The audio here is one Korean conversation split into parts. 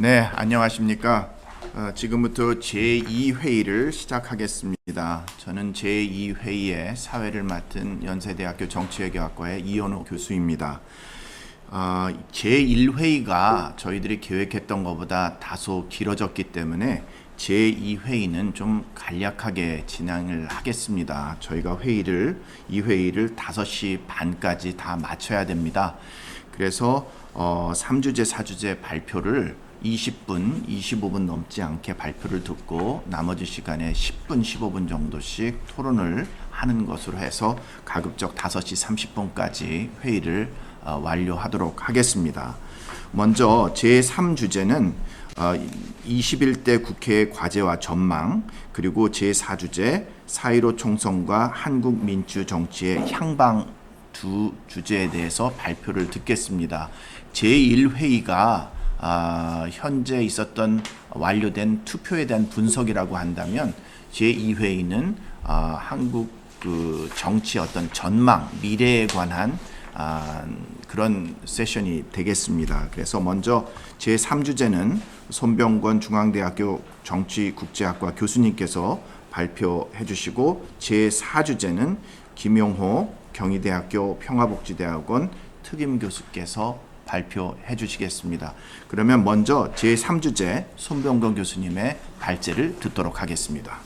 네, 안녕하십니까. 지금부터 제2회의를 시작하겠습니다. 저는 제2회의의 사회를 맡은 연세대학교 정치외교학과의 이현호 교수입니다. 제1회의가 저희들이 계획했던 것보다 다소 길어졌기 때문에 제2회의는 좀 간략하게 진행을 하겠습니다. 저희가 이 회의를 5시 반까지 다 마쳐야 됩니다. 그래서 3주제, 4주제 발표를 20분, 25분 넘지 않게 발표를 듣고 나머지 시간에 10분, 15분 정도씩 토론을 하는 것으로 해서 가급적 5시 30분까지 회의를 완료하도록 하겠습니다. 먼저 제3주제는 21대 국회의 과제와 전망, 그리고 제4주제 4.15 총선과 한국 민주 정치의 향방 두 주제에 대해서 발표를 듣겠습니다. 제1회의가 현재 있었던 완료된 투표에 대한 분석이라고 한다면 제2회의는 한국 그 정치 어떤 전망, 미래에 관한 그런 세션이 되겠습니다. 그래서 먼저 제3주제는 손병권 중앙대학교 정치국제학과 교수님께서 발표해 주시고, 제4주제는 김용호 경희대학교 평화복지대학원 특임교수께서 발표해 주시겠습니다. 그러면 먼저 제3주제 손병권 교수님의 발제를 듣도록 하겠습니다.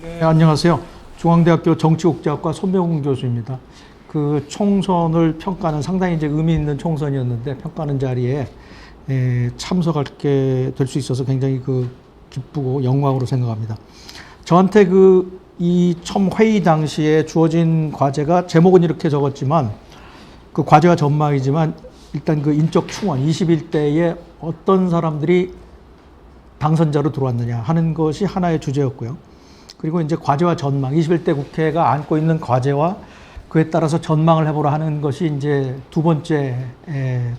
네, 안녕하세요. 중앙대학교 정치국제학과 손병권 교수입니다. 그 총선을 평가하는 상당히 이제 의미 있는 총선이었는데 평가하는 자리에 참석하게 될 수 있어서 굉장히 기쁘고 영광으로 생각합니다. 저한테 이 총 회의 당시에 주어진 과제가 제목은 이렇게 적었지만 그 과제와 전망이지만 일단 인적 충원 21대에 어떤 사람들이 당선자로 들어왔느냐 하는 것이 하나의 주제였고요. 그리고 이제 과제와 전망 21대 국회가 안고 있는 과제와 그에 따라서 전망을 해보라 하는 것이 이제 두 번째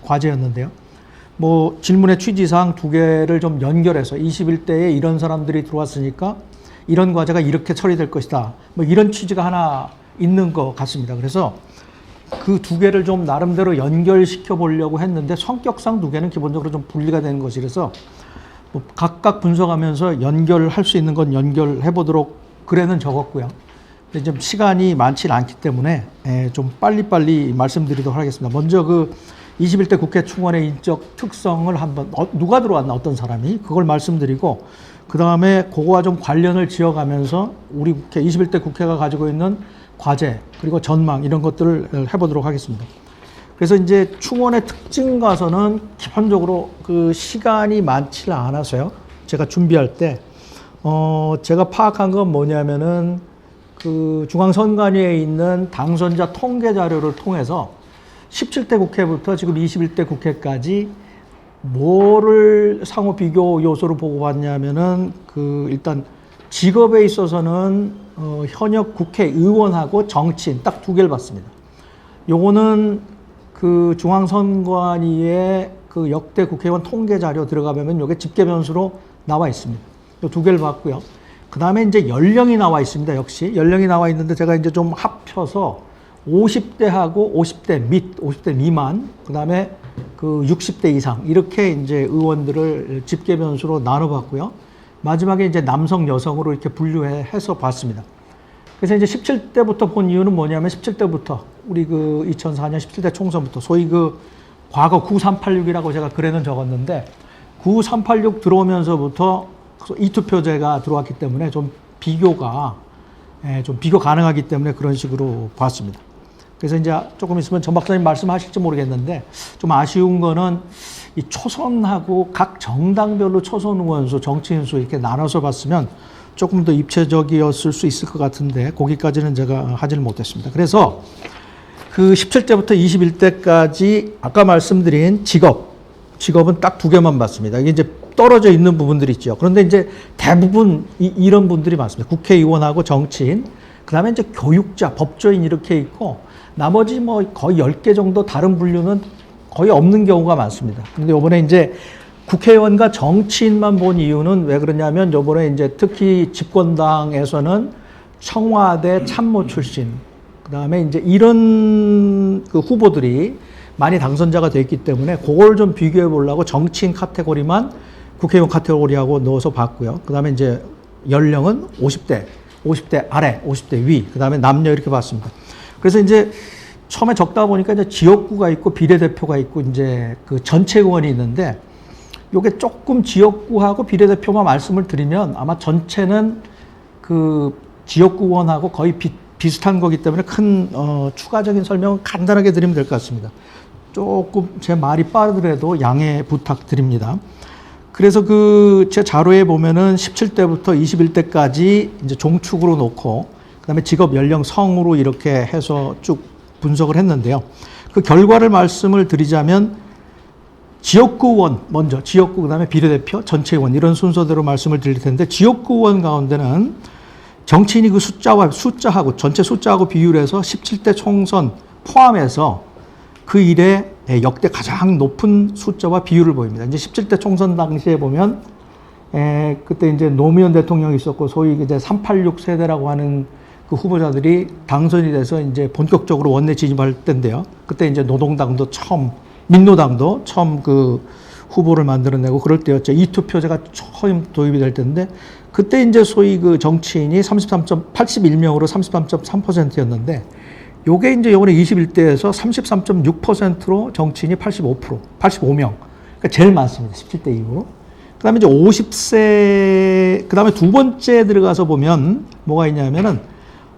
과제였는데요. 뭐 질문의 취지상 두 개를 좀 연결해서 21대에 이런 사람들이 들어왔으니까 이런 과제가 이렇게 처리될 것이다. 뭐 이런 취지가 하나 있는 것 같습니다. 그래서 그 두 개를 좀 나름대로 연결시켜 보려고 했는데 성격상 두 개는 기본적으로 좀 분리가 되는 것이라서 뭐 각각 분석하면서 연결할 수 있는 건 연결해 보도록 글에는 적었고요. 근데 좀 시간이 많지는 않기 때문에 좀 빨리빨리 말씀드리도록 하겠습니다. 먼저 21대 국회 충원의 인적 특성을 한번 누가 들어왔나 어떤 사람이 그걸 말씀드리고, 그 다음에 그거와 좀 관련을 지어가면서 우리 국회 21대 국회가 가지고 있는 과제 그리고 전망 이런 것들을 해보도록 하겠습니다. 그래서 이제 충원의 특징 가서는 기본적으로 시간이 많지는 않아서요. 제가 준비할 때 제가 파악한 건 뭐냐면은 중앙선관위에 있는 당선자 통계 자료를 통해서 17대 국회부터 지금 21대 국회까지 뭐를 상호 비교 요소로 보고 봤냐면은 일단 직업에 있어서는 현역 국회의원하고 정치인 딱 두 개를 봤습니다. 요거는 중앙선관위의 역대 국회의원 통계 자료 들어가면 요게 집계 변수로 나와 있습니다. 요 두 개를 봤고요. 그 다음에 이제 연령이 나와 있습니다. 역시 연령이 나와 있는데 제가 이제 좀 합쳐서 50대하고 50대 미만, 그 다음에 60대 이상 이렇게 이제 의원들을 집계 변수로 나눠봤고요. 마지막에 이제 남성, 여성으로 이렇게 분류해서 봤습니다. 그래서 이제 17대부터 본 이유는 뭐냐면 17대부터 우리 2004년 17대 총선부터 소위 과거 9386이라고 제가 글에는 적었는데 9386 들어오면서부터 이투표제가 들어왔기 때문에 좀 비교 가능하기 때문에 그런 식으로 봤습니다. 그래서 이제 조금 있으면 전 박사님 말씀하실지 모르겠는데 좀 아쉬운 거는 이 초선하고 각 정당별로 초선 의원수, 정치인 수 이렇게 나눠서 봤으면 조금 더 입체적이었을 수 있을 것 같은데 거기까지는 제가 하지를 못했습니다. 그래서 17대부터 21대까지 아까 말씀드린 직업은 딱 두 개만 봤습니다. 이게 이제 떨어져 있는 부분들이 있죠. 그런데 이제 대부분 이런 분들이 많습니다. 국회의원하고 정치인, 그 다음에 이제 교육자, 법조인 이렇게 있고 나머지 뭐 거의 10개 정도 다른 분류는 거의 없는 경우가 많습니다. 그런데 이번에 이제 국회의원과 정치인만 본 이유는 왜 그러냐면 이번에 이제 특히 집권당에서는 청와대 참모 출신, 그 다음에 이제 이런 후보들이 많이 당선자가 됐기 때문에 그걸 좀 비교해 보려고 정치인 카테고리만 국회의원 카테고리하고 넣어서 봤고요. 그 다음에 이제 연령은 50대 아래, 50대 위, 그 다음에 남녀 이렇게 봤습니다. 그래서 이제 처음에 적다 보니까 이제 지역구가 있고 비례대표가 있고 이제 그 전체 의원이 있는데 요게 조금 지역구하고 비례대표만 말씀을 드리면 아마 전체는 그 지역구 의원하고 거의 비슷한 거기 때문에 큰 추가적인 설명은 간단하게 드리면 될 것 같습니다. 조금 제 말이 빠르더라도 양해 부탁드립니다. 그래서 그 제 자료에 보면은 17대부터 21대까지 이제 종축으로 놓고 그다음에 직업 연령 성으로 이렇게 해서 쭉 분석을 했는데요. 그 결과를 말씀을 드리자면 지역구 의원 먼저 지역구 그다음에 비례대표 전체 의원 이런 순서대로 말씀을 드릴 텐데 지역구 의원 가운데는 정치인이 그 숫자하고 전체 숫자하고 비율해서 17대 총선 포함해서 그 일에 역대 가장 높은 숫자와 비율을 보입니다. 이제 17대 총선 당시에 보면 그때 이제 노무현 대통령이 있었고 소위 이제 386 세대라고 하는 그 후보자들이 당선이 돼서 이제 본격적으로 원내 진입할 때인데요. 그때 이제 노동당도 처음, 민노당도 처음 그 후보를 만들어내고 그럴 때였죠. 이투표제가 처음 도입이 될 때인데 그때 이제 소위 그 정치인이 81명으로 33.3%였는데 요게 이제 요번에 21대에서 33.6%로 정치인이 85명. 그러니까 제일 많습니다. 17대 이후로. 그 다음에 이제 50세, 그 다음에 두 번째 들어가서 보면 뭐가 있냐면은,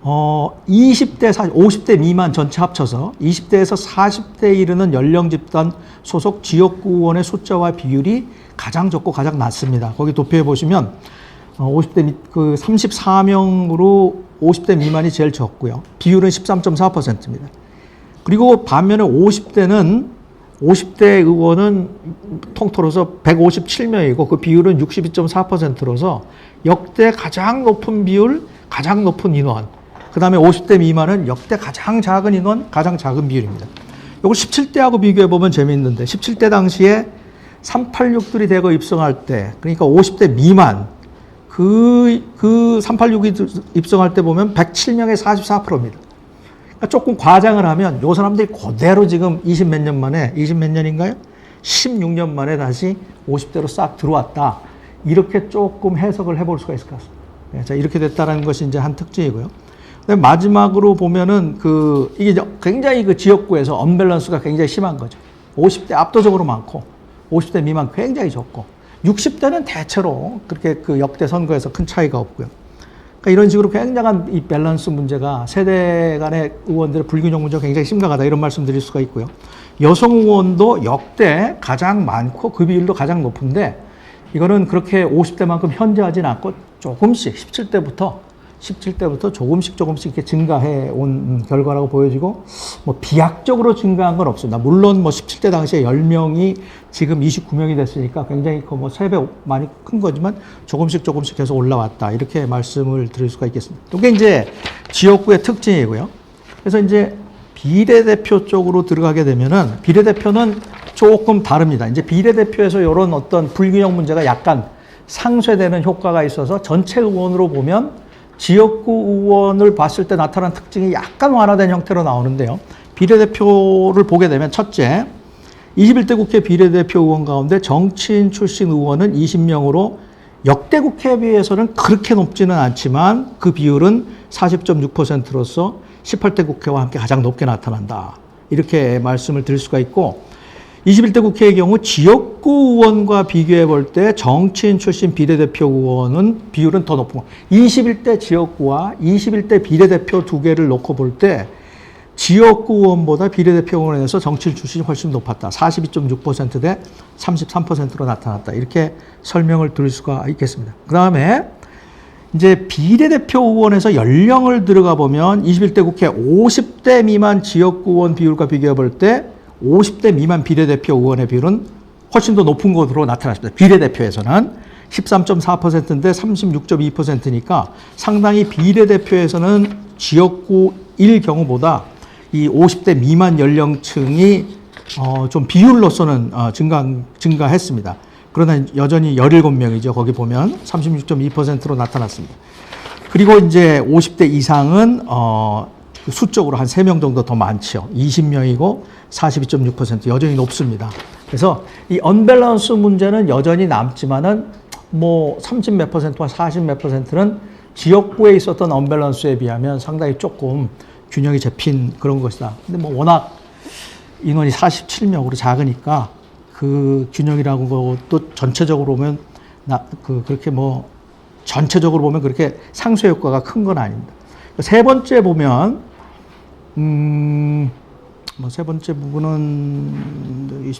20대, 50대 미만 전체 합쳐서 20대에서 40대에 이르는 연령 집단 소속 지역구 의원의 숫자와 비율이 가장 적고 가장 낮습니다. 거기 도표에 보시면 50대 그 34명으로 50대 미만이 제일 적고요. 비율은 13.4%입니다. 그리고 반면에 50대 의원은 통틀어서 157명이고 그 비율은 62.4%로서 역대 가장 높은 비율, 가장 높은 인원. 그 다음에 50대 미만은 역대 가장 작은 인원, 가장 작은 비율입니다. 이걸 17대하고 비교해 보면 재미있는데 17대 당시에 386들이 대거 입성할 때, 그러니까 50대 미만, 그 386이 입성할 때 보면 107명의 44%입니다. 그러니까 조금 과장을 하면 요 사람들이 그대로 지금 20 몇 년인가요? 16년 만에 다시 50대로 싹 들어왔다. 이렇게 조금 해석을 해볼 수가 있을 것 같습니다. 자, 이렇게 됐다는 것이 이제 한 특징이고요. 마지막으로 보면은 이게 굉장히 그 지역구에서 언밸런스가 굉장히 심한 거죠. 50대 압도적으로 많고 50대 미만 굉장히 적고 60대는 대체로 그렇게 그 역대 선거에서 큰 차이가 없고요. 그러니까 이런 식으로 굉장한 이 밸런스 문제가 세대 간의 의원들의 불균형 문제가 굉장히 심각하다 이런 말씀 드릴 수가 있고요. 여성 의원도 역대 가장 많고 그 비율도 가장 높은데 이거는 그렇게 50대만큼 현저하진 않고 조금씩 17대부터 조금씩 이렇게 증가해 온 결과라고 보여지고 뭐 비약적으로 증가한 건 없습니다. 물론 뭐 17대 당시에 10명이 지금 29명이 됐으니까 굉장히 뭐 3배 많이 큰 거지만 조금씩 해서 올라왔다. 이렇게 말씀을 드릴 수가 있겠습니다. 이게 이제 지역구의 특징이고요. 그래서 이제 비례대표 쪽으로 들어가게 되면은 비례대표는 조금 다릅니다. 이제 비례대표에서 이런 어떤 불균형 문제가 약간 상쇄되는 효과가 있어서 전체 의원으로 보면 지역구 의원을 봤을 때 나타난 특징이 약간 완화된 형태로 나오는데요. 비례대표를 보게 되면 첫째, 21대 국회 비례대표 의원 가운데 정치인 출신 의원은 20명으로 역대 국회에 비해서는 그렇게 높지는 않지만 그 비율은 40.6%로서 18대 국회와 함께 가장 높게 나타난다. 이렇게 말씀을 드릴 수가 있고 21대 국회의 경우 지역구 의원과 비교해 볼 때 정치인 출신 비례대표 의원은 비율은 더 높은 거. 21대 지역구와 21대 비례대표 두 개를 놓고 볼 때 지역구 의원보다 비례대표 의원에서 정치인 출신이 훨씬 높았다. 42.6% 대 33%로 나타났다. 이렇게 설명을 드릴 수가 있겠습니다. 그 다음에 이제 비례대표 의원에서 연령을 들어가 보면 21대 국회 50대 미만 지역구 의원 비율과 비교해 볼 때 50대 미만 비례대표 의원의 비율은 훨씬 더 높은 것으로 나타났습니다. 비례대표에서는 13.4%인데 36.2%니까 상당히 비례대표에서는 지역구일 경우보다 이 50대 미만 연령층이 좀 비율로서는 증가했습니다. 그러나 여전히 17명이죠. 거기 보면 36.2%로 나타났습니다. 그리고 이제 50대 이상은 수적으로 한 3명 정도 더 많죠. 20명이고 42.6% 여전히 높습니다. 그래서 이 언밸런스 문제는 여전히 남지만은 뭐 30 몇 %와 40 몇 %는 지역구에 있었던 언밸런스에 비하면 상당히 조금 균형이 잡힌 그런 것이다. 근데 뭐 워낙 인원이 47명으로 작으니까 그 균형이라고 것도 전체적으로 보면 그렇게 뭐 전체적으로 보면 그렇게 상쇄 효과가 큰 건 아닙니다. 세 번째 보면 뭐 세 번째 부분은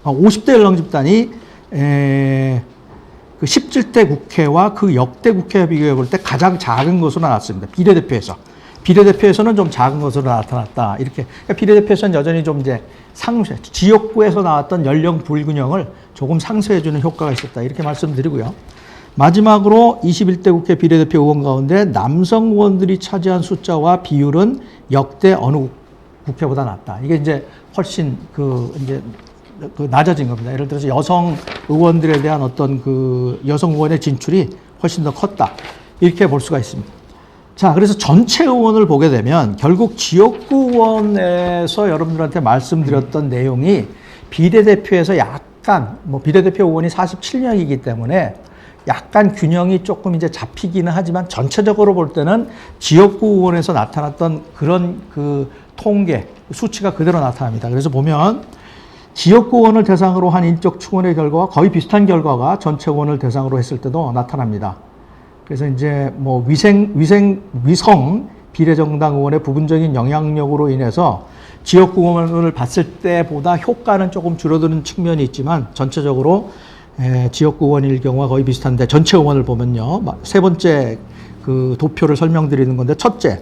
50대 연령 집단이 그 17대 국회와 그 역대 국회와 비교해 볼 때 가장 작은 것으로 나왔습니다. 비례대표에서. 비례대표에서는 좀 작은 것으로 나타났다. 이렇게. 그러니까 비례대표에서는 여전히 좀 이제 상쇄, 지역구에서 나왔던 연령 불균형을 조금 상쇄해주는 효과가 있었다. 이렇게 말씀드리고요. 마지막으로 21대 국회 비례대표 의원 가운데 남성 의원들이 차지한 숫자와 비율은 역대 어느 국회보다 낮다. 이게 이제 훨씬 이제 낮아진 겁니다. 예를 들어서 여성 의원들에 대한 어떤 여성 의원의 진출이 훨씬 더 컸다. 이렇게 볼 수가 있습니다. 자, 그래서 전체 의원을 보게 되면 결국 지역구 의원에서 여러분들한테 말씀드렸던 내용이 비례대표에서 약간, 비례대표 의원이 47명이기 때문에 약간 균형이 조금 이제 잡히기는 하지만 전체적으로 볼 때는 지역구 의원에서 나타났던 그런 통계, 수치가 그대로 나타납니다. 그래서 보면 지역구 의원을 대상으로 한 인적 충원의 결과와 거의 비슷한 결과가 전체 의원을 대상으로 했을 때도 나타납니다. 그래서 이제 위성 비례정당 의원의 부분적인 영향력으로 인해서 지역구 의원을 봤을 때보다 효과는 조금 줄어드는 측면이 있지만 전체적으로 지역구 의원일 경우와 거의 비슷한데 전체 의원을 보면요. 세 번째 도표를 설명드리는 건데 첫째,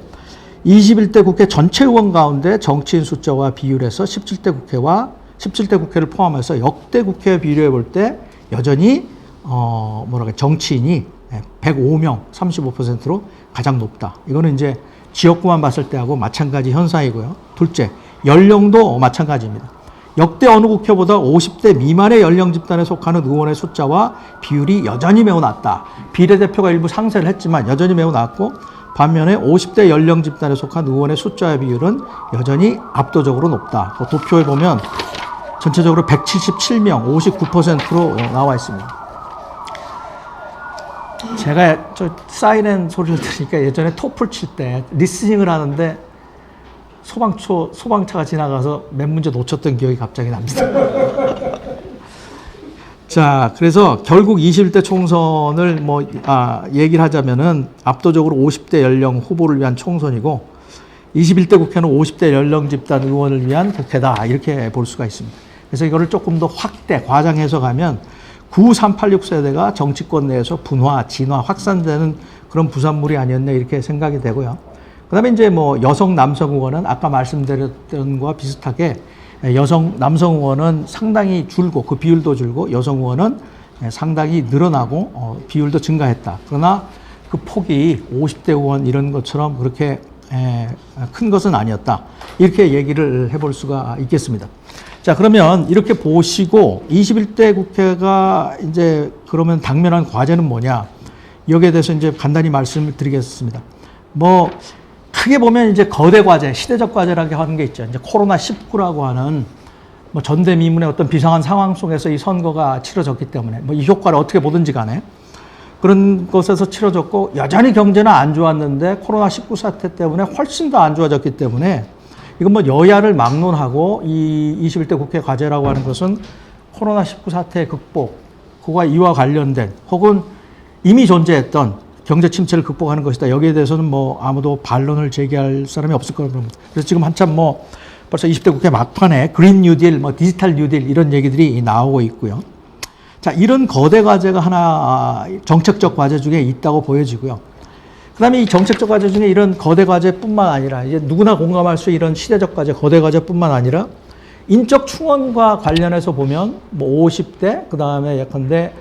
21대 국회 전체 의원 가운데 정치인 숫자와 비율에서 17대 국회를 포함해서 역대 국회에 비교해 볼 때 여전히 정치인이 105명 35%로 가장 높다. 이거는 이제 지역구만 봤을 때하고 마찬가지 현상이고요. 둘째, 연령도 마찬가지입니다. 역대 어느 국회보다 50대 미만의 연령 집단에 속하는 의원의 숫자와 비율이 여전히 매우 낮다. 비례대표가 일부 상세를 했지만 여전히 매우 낮고 반면에 50대 연령 집단에 속한 의원의 숫자와 비율은 여전히 압도적으로 높다. 도표에 보면 전체적으로 177명 59%로 나와 있습니다. 제가 사이렌 소리를 들으니까 예전에 토플 칠 때 리스닝을 하는데 소방차가 지나가서 몇 문제 놓쳤던 기억이 갑자기 납니다. 자, 그래서 결국 21대 총선을 얘기를 하자면은 압도적으로 50대 연령 후보를 위한 총선이고 21대 국회는 50대 연령 집단 의원을 위한 국회다. 이렇게 볼 수가 있습니다. 그래서 이거를 조금 더 과장해서 가면 9386 세대가 정치권 내에서 분화, 진화, 확산되는 그런 부산물이 아니었나 이렇게 생각이 되고요. 그 다음에 이제 여성, 남성 의원은 아까 말씀드렸던 것과 비슷하게 남성 의원은 상당히 줄고 그 비율도 줄고 여성 의원은 상당히 늘어나고 비율도 증가했다. 그러나 그 폭이 50대 의원 이런 것처럼 그렇게 큰 것은 아니었다. 이렇게 얘기를 해볼 수가 있겠습니다. 자, 그러면 이렇게 보시고 21대 국회가 이제 그러면 당면한 과제는 뭐냐? 여기에 대해서 이제 간단히 말씀을 드리겠습니다. 크게 보면 이제 거대 과제, 시대적 과제라고 하는 게 있죠. 이제 코로나19라고 하는 전대미문의 어떤 비상한 상황 속에서 이 선거가 치러졌기 때문에 이 효과를 어떻게 보든지 간에 그런 것에서 치러졌고 여전히 경제는 안 좋았는데 코로나19 사태 때문에 훨씬 더 안 좋아졌기 때문에 이건 여야를 막론하고 이 21대 국회 과제라고 하는 것은 코로나19 사태 극복, 그와 이와 관련된 혹은 이미 존재했던 경제 침체를 극복하는 것이다. 여기에 대해서는 아무도 반론을 제기할 사람이 없을 거라고 봅니다. 그래서 지금 한참 벌써 20대 국회 막판에 그린 뉴딜, 디지털 뉴딜 이런 얘기들이 나오고 있고요. 자, 이런 거대 과제가 하나 정책적 과제 중에 있다고 보여지고요. 그 다음에 이 정책적 과제 중에 이런 거대 과제뿐만 아니라 이제 누구나 공감할 수 있는 이런 시대적 과제, 거대 과제뿐만 아니라 인적 충원과 관련해서 보면 50대, 그 다음에 예컨대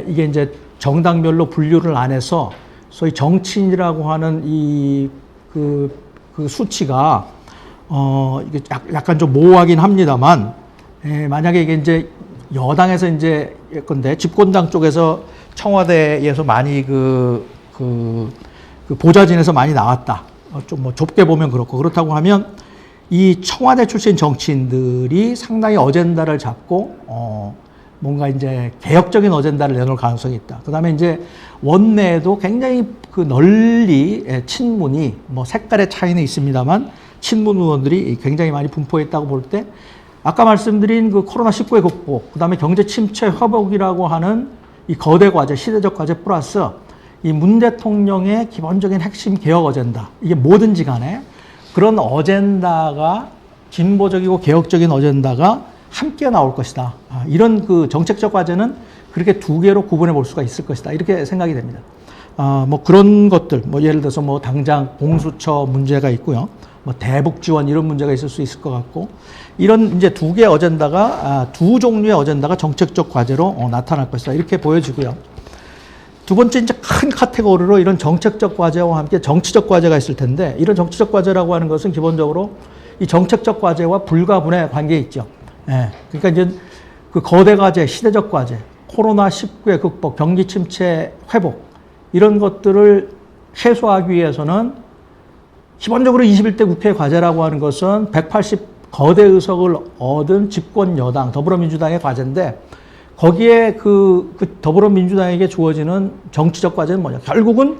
이게 이제 정당별로 분류를 안 해서 소위 정치인이라고 하는 그 수치가 이게 약간 좀 모호하긴 합니다만 만약에 이게 이제 여당에서 이제 예컨대 집권당 쪽에서 청와대에서 많이 그 보좌진에서 많이 나왔다. 좀 좁게 보면 그렇고 그렇다고 하면 이 청와대 출신 정치인들이 상당히 어젠다를 잡고 뭔가 이제 개혁적인 어젠다를 내놓을 가능성이 있다. 그다음에 이제 원내에도 굉장히 그 널리 친문이 뭐 색깔의 차이는 있습니다만 친문 의원들이 굉장히 많이 분포했다고 볼 때 아까 말씀드린 그 코로나19의 극복, 그다음에 경제 침체 회복이라고 하는 이 거대 과제, 시대적 과제 플러스 이 문 대통령의 기본적인 핵심 개혁 어젠다. 이게 뭐든지 간에 그런 어젠다가 진보적이고 개혁적인 어젠다가 함께 나올 것이다. 이런 그 정책적 과제는 그렇게 두 개로 구분해 볼 수가 있을 것이다. 이렇게 생각이 됩니다. 뭐 그런 것들, 뭐 예를 들어서 뭐 당장 공수처 문제가 있고요. 뭐 대북 지원 이런 문제가 있을 수 있을 것 같고 이런 이제 두 개의 어젠다가 두 종류의 어젠다가 정책적 과제로 나타날 것이다. 이렇게 보여지고요. 두 번째 이제 큰 카테고리로 이런 정책적 과제와 함께 정치적 과제가 있을 텐데 이런 정치적 과제라고 하는 것은 기본적으로 이 정책적 과제와 불가분의 관계에 있죠. 예. 그러니까 이제 그 거대 과제, 시대적 과제, 코로나19의 극복, 경기 침체 회복 이런 것들을 해소하기 위해서는 기본적으로 21대 국회 과제라고 하는 것은 180 거대 의석을 얻은 집권 여당 더불어민주당의 과제인데 거기에 그 더불어민주당에게 주어지는 정치적 과제는 뭐냐? 결국은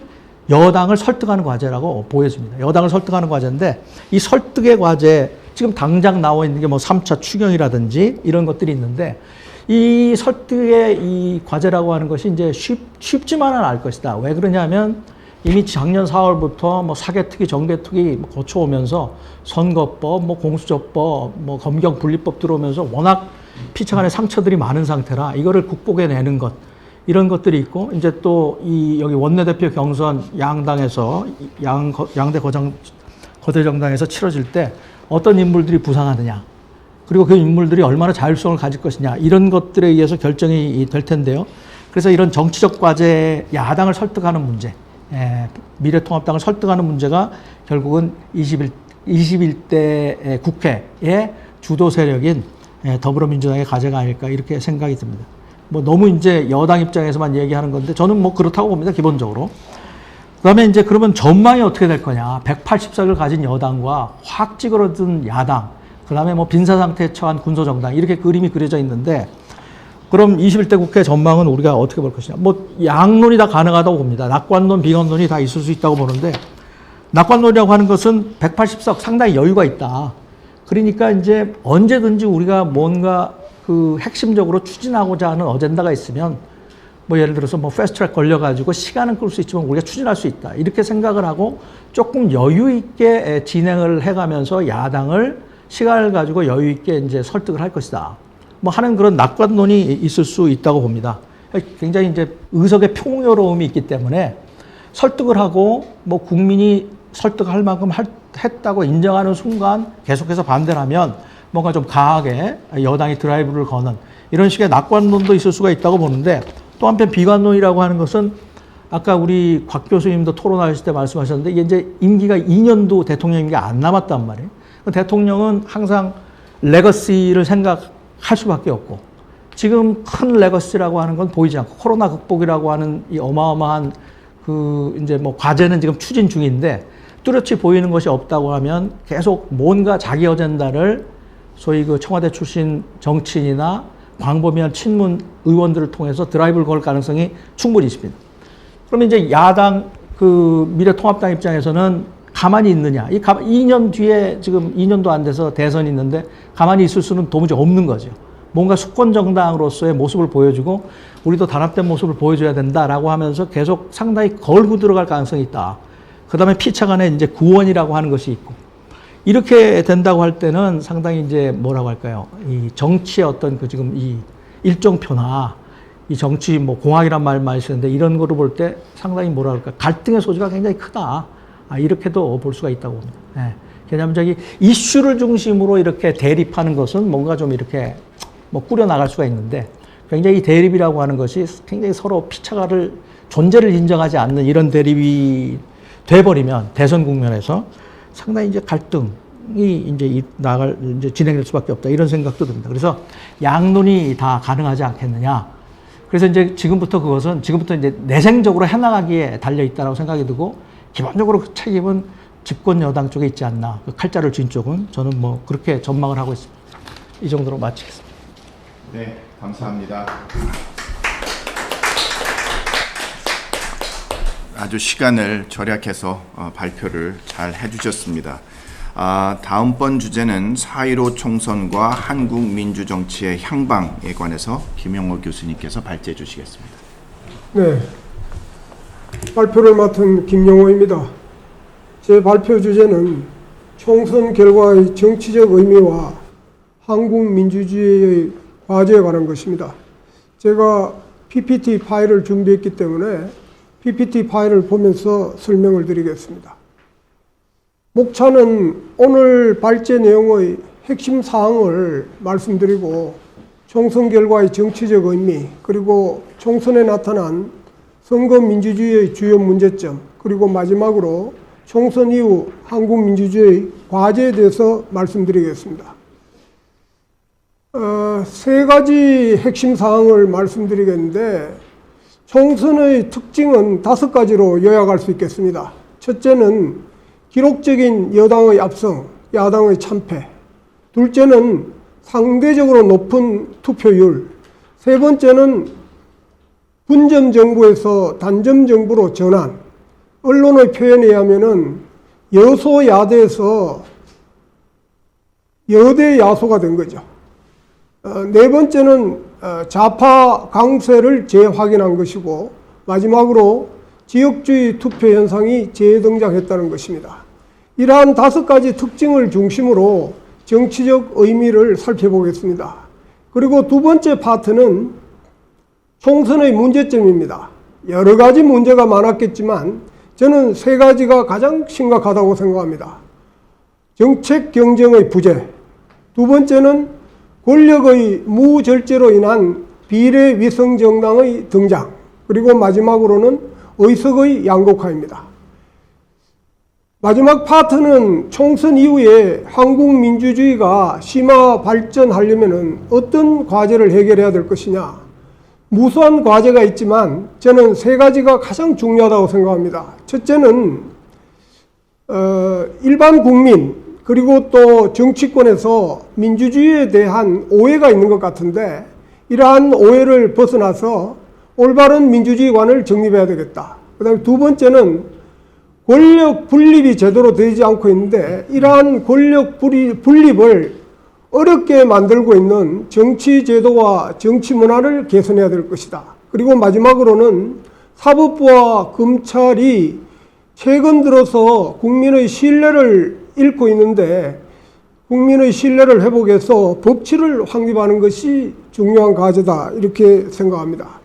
여당을 설득하는 과제라고 보여집니다. 여당을 설득하는 과제인데 이 설득의 과제 지금 당장 나와 있는 게 뭐 3차 추경이라든지 이런 것들이 있는데 이 설득의 이 과제라고 하는 것이 이제 쉽지만은 않을 것이다. 왜 그러냐면 이미 작년 4월부터 뭐 사개특위, 정개특위 거쳐오면서 선거법, 뭐 공수처법, 뭐 검경 분리법 들어오면서 워낙 피차간의 상처들이 많은 상태라 이거를 극복해내는 것 이런 것들이 있고 이제 또 이 여기 원내대표 경선 양당에서 양대 거대 정당에서 치러질 때 어떤 인물들이 부상하느냐 그리고 그 인물들이 얼마나 자율성을 가질 것이냐 이런 것들에 의해서 결정이 될 텐데요. 그래서 이런 정치적 과제 야당을 설득하는 문제 미래통합당을 설득하는 문제가 결국은 21대 국회의 주도 세력인 더불어민주당의 과제가 아닐까 이렇게 생각이 듭니다. 뭐 너무 이제 여당 입장에서만 얘기하는 건데 저는 뭐 그렇다고 봅니다. 기본적으로. 그다음에 이제 그러면 전망이 어떻게 될 거냐. 180석을 가진 여당과 확 찌그러든 야당, 그다음에 뭐 빈사 상태에 처한 군소정당 이렇게 그림이 그려져 있는데 그럼 21대 국회 전망은 우리가 어떻게 볼 것이냐. 뭐 양론이 다 가능하다고 봅니다. 낙관론, 비관론이 다 있을 수 있다고 보는데 낙관론이라고 하는 것은 180석 상당히 여유가 있다. 그러니까 이제 언제든지 우리가 뭔가 그 핵심적으로 추진하고자 하는 어젠다가 있으면 뭐 예를 들어서 뭐 패스트트랙 걸려가지고 시간은 끌 수 있지만 우리가 추진할 수 있다. 이렇게 생각을 하고 조금 여유 있게 진행을 해가면서 야당을 시간을 가지고 여유 있게 이제 설득을 할 것이다. 뭐 하는 그런 낙관론이 있을 수 있다고 봅니다. 굉장히 이제 의석의 풍요로움이 있기 때문에 설득을 하고 뭐 국민이 설득할 만큼 했다고 인정하는 순간 계속해서 반대를 하면 뭔가 좀 강하게 여당이 드라이브를 거는 이런 식의 낙관론도 있을 수가 있다고 보는데 또 한편 비관론이라고 하는 것은 아까 우리 곽 교수님도 토론하실 때 말씀하셨는데 이게 이제 임기가 2년도 대통령 임기가 안 남았단 말이에요. 대통령은 항상 레거시를 생각할 수밖에 없고 지금 큰 레거시라고 하는 건 보이지 않고 코로나 극복이라고 하는 이 어마어마한 그 이제 뭐 과제는 지금 추진 중인데 뚜렷이 보이는 것이 없다고 하면 계속 뭔가 자기 어젠다를 소위 그 청와대 출신 정치인이나 광범위한 친문 의원들을 통해서 드라이브를 걸 가능성이 충분히 있습니다. 그러면 이제 야당 그 미래통합당 입장에서는 가만히 있느냐. 2년 뒤에 지금 2년도 안 돼서 대선이 있는데 가만히 있을 수는 도무지 없는 거죠. 뭔가 수권 정당으로서의 모습을 보여주고 우리도 단합된 모습을 보여줘야 된다라고 하면서 계속 상당히 걸고 들어갈 가능성이 있다. 그 다음에 피차간에 이제 구원이라고 하는 것이 있고 이렇게 된다고 할 때는 상당히 이제 뭐라고 할까요? 이 정치의 어떤 그 지금 이 일정표나 이 정치 뭐 공학이란 말 많이 쓰는데 이런 거를 볼 때 상당히 뭐라 할까? 갈등의 소지가 굉장히 크다. 이렇게도 볼 수가 있다고 봅니다. 왜냐하면 저기 이슈를 중심으로 이렇게 대립하는 것은 뭔가 좀 이렇게 뭐 꾸려나갈 수가 있는데 굉장히 대립이라고 하는 것이 굉장히 서로 피차가를 존재를 인정하지 않는 이런 대립이 돼버리면 대선 국면에서 상당히 이제 갈등이 이제 이제 진행될 수밖에 없다. 이런 생각도 듭니다. 그래서 양론이 다 가능하지 않겠느냐. 그래서 이제 지금부터 이제 내생적으로 해나가기에 달려 있다라고 생각이 들고 기본적으로 그 책임은 집권 여당 쪽에 있지 않나. 그 칼자를 쥔 쪽은 저는 뭐 그렇게 전망을 하고 있습니다. 이 정도로 마치겠습니다. 네, 감사합니다. 아주 시간을 절약해서 발표를 잘 해주셨습니다. 다음번 주제는 4.15 총선과 한국 민주정치의 향방에 관해서 김영호 교수님께서 발제해 주시겠습니다. 네, 발표를 맡은 김영호입니다. 제 발표 주제는 총선 결과의 정치적 의미와 한국 민주주의의 과제에 관한 것입니다. 제가 PPT 파일을 준비했기 때문에 PPT 파일을 보면서 설명을 드리겠습니다. 목차는 오늘 발제 내용의 핵심 사항을 말씀드리고 총선 결과의 정치적 의미, 그리고 총선에 나타난 선거 민주주의의 주요 문제점, 그리고 마지막으로 총선 이후 한국 민주주의의 과제에 대해서 말씀드리겠습니다. 세 가지 핵심 사항을 말씀드리겠는데 총선의 특징은 5가지로 요약할 수 있겠습니다. 첫째는 기록적인 여당의 압승, 야당의 참패. 둘째는 상대적으로 높은 투표율. 세 번째는 분점 정부에서 단점 정부로 전환. 언론의 표현에 의하면은 여소야대에서 여대 야소가 된 거죠. 네 번째는 좌파 강세를 재확인한 것이고, 마지막으로 지역주의 투표 현상이 재등장했다는 것입니다. 이러한 5가지 특징을 중심으로 정치적 의미를 살펴보겠습니다. 그리고 두 번째 파트는 총선의 문제점입니다. 여러 가지 문제가 많았겠지만 저는 3가지가 가장 심각하다고 생각합니다. 정책 경쟁의 부재, 두 번째는 권력의 무절제로 인한 비례위성 정당의 등장, 그리고 마지막으로는 의석의 양극화입니다. 마지막 파트는 총선 이후에 한국 민주주의가 심화 발전하려면 어떤 과제를 해결해야 될 것이냐. 무수한 과제가 있지만 저는 3가지가 가장 중요하다고 생각합니다. 첫째는 일반 국민, 그리고 또 정치권에서 민주주의에 대한 오해가 있는 것 같은데, 이러한 오해를 벗어나서 올바른 민주주의관을 정립해야 되겠다. 그 다음에 두 번째는 권력 분립이 제대로 되지 않고 있는데, 이러한 권력 분립을 어렵게 만들고 있는 정치 제도와 정치 문화를 개선해야 될 것이다. 그리고 마지막으로는 사법부와 검찰이 최근 들어서 국민의 신뢰를 잃고 있는데, 국민의 신뢰를 회복해서 법치를 확립하는 것이 중요한 과제다, 이렇게 생각합니다.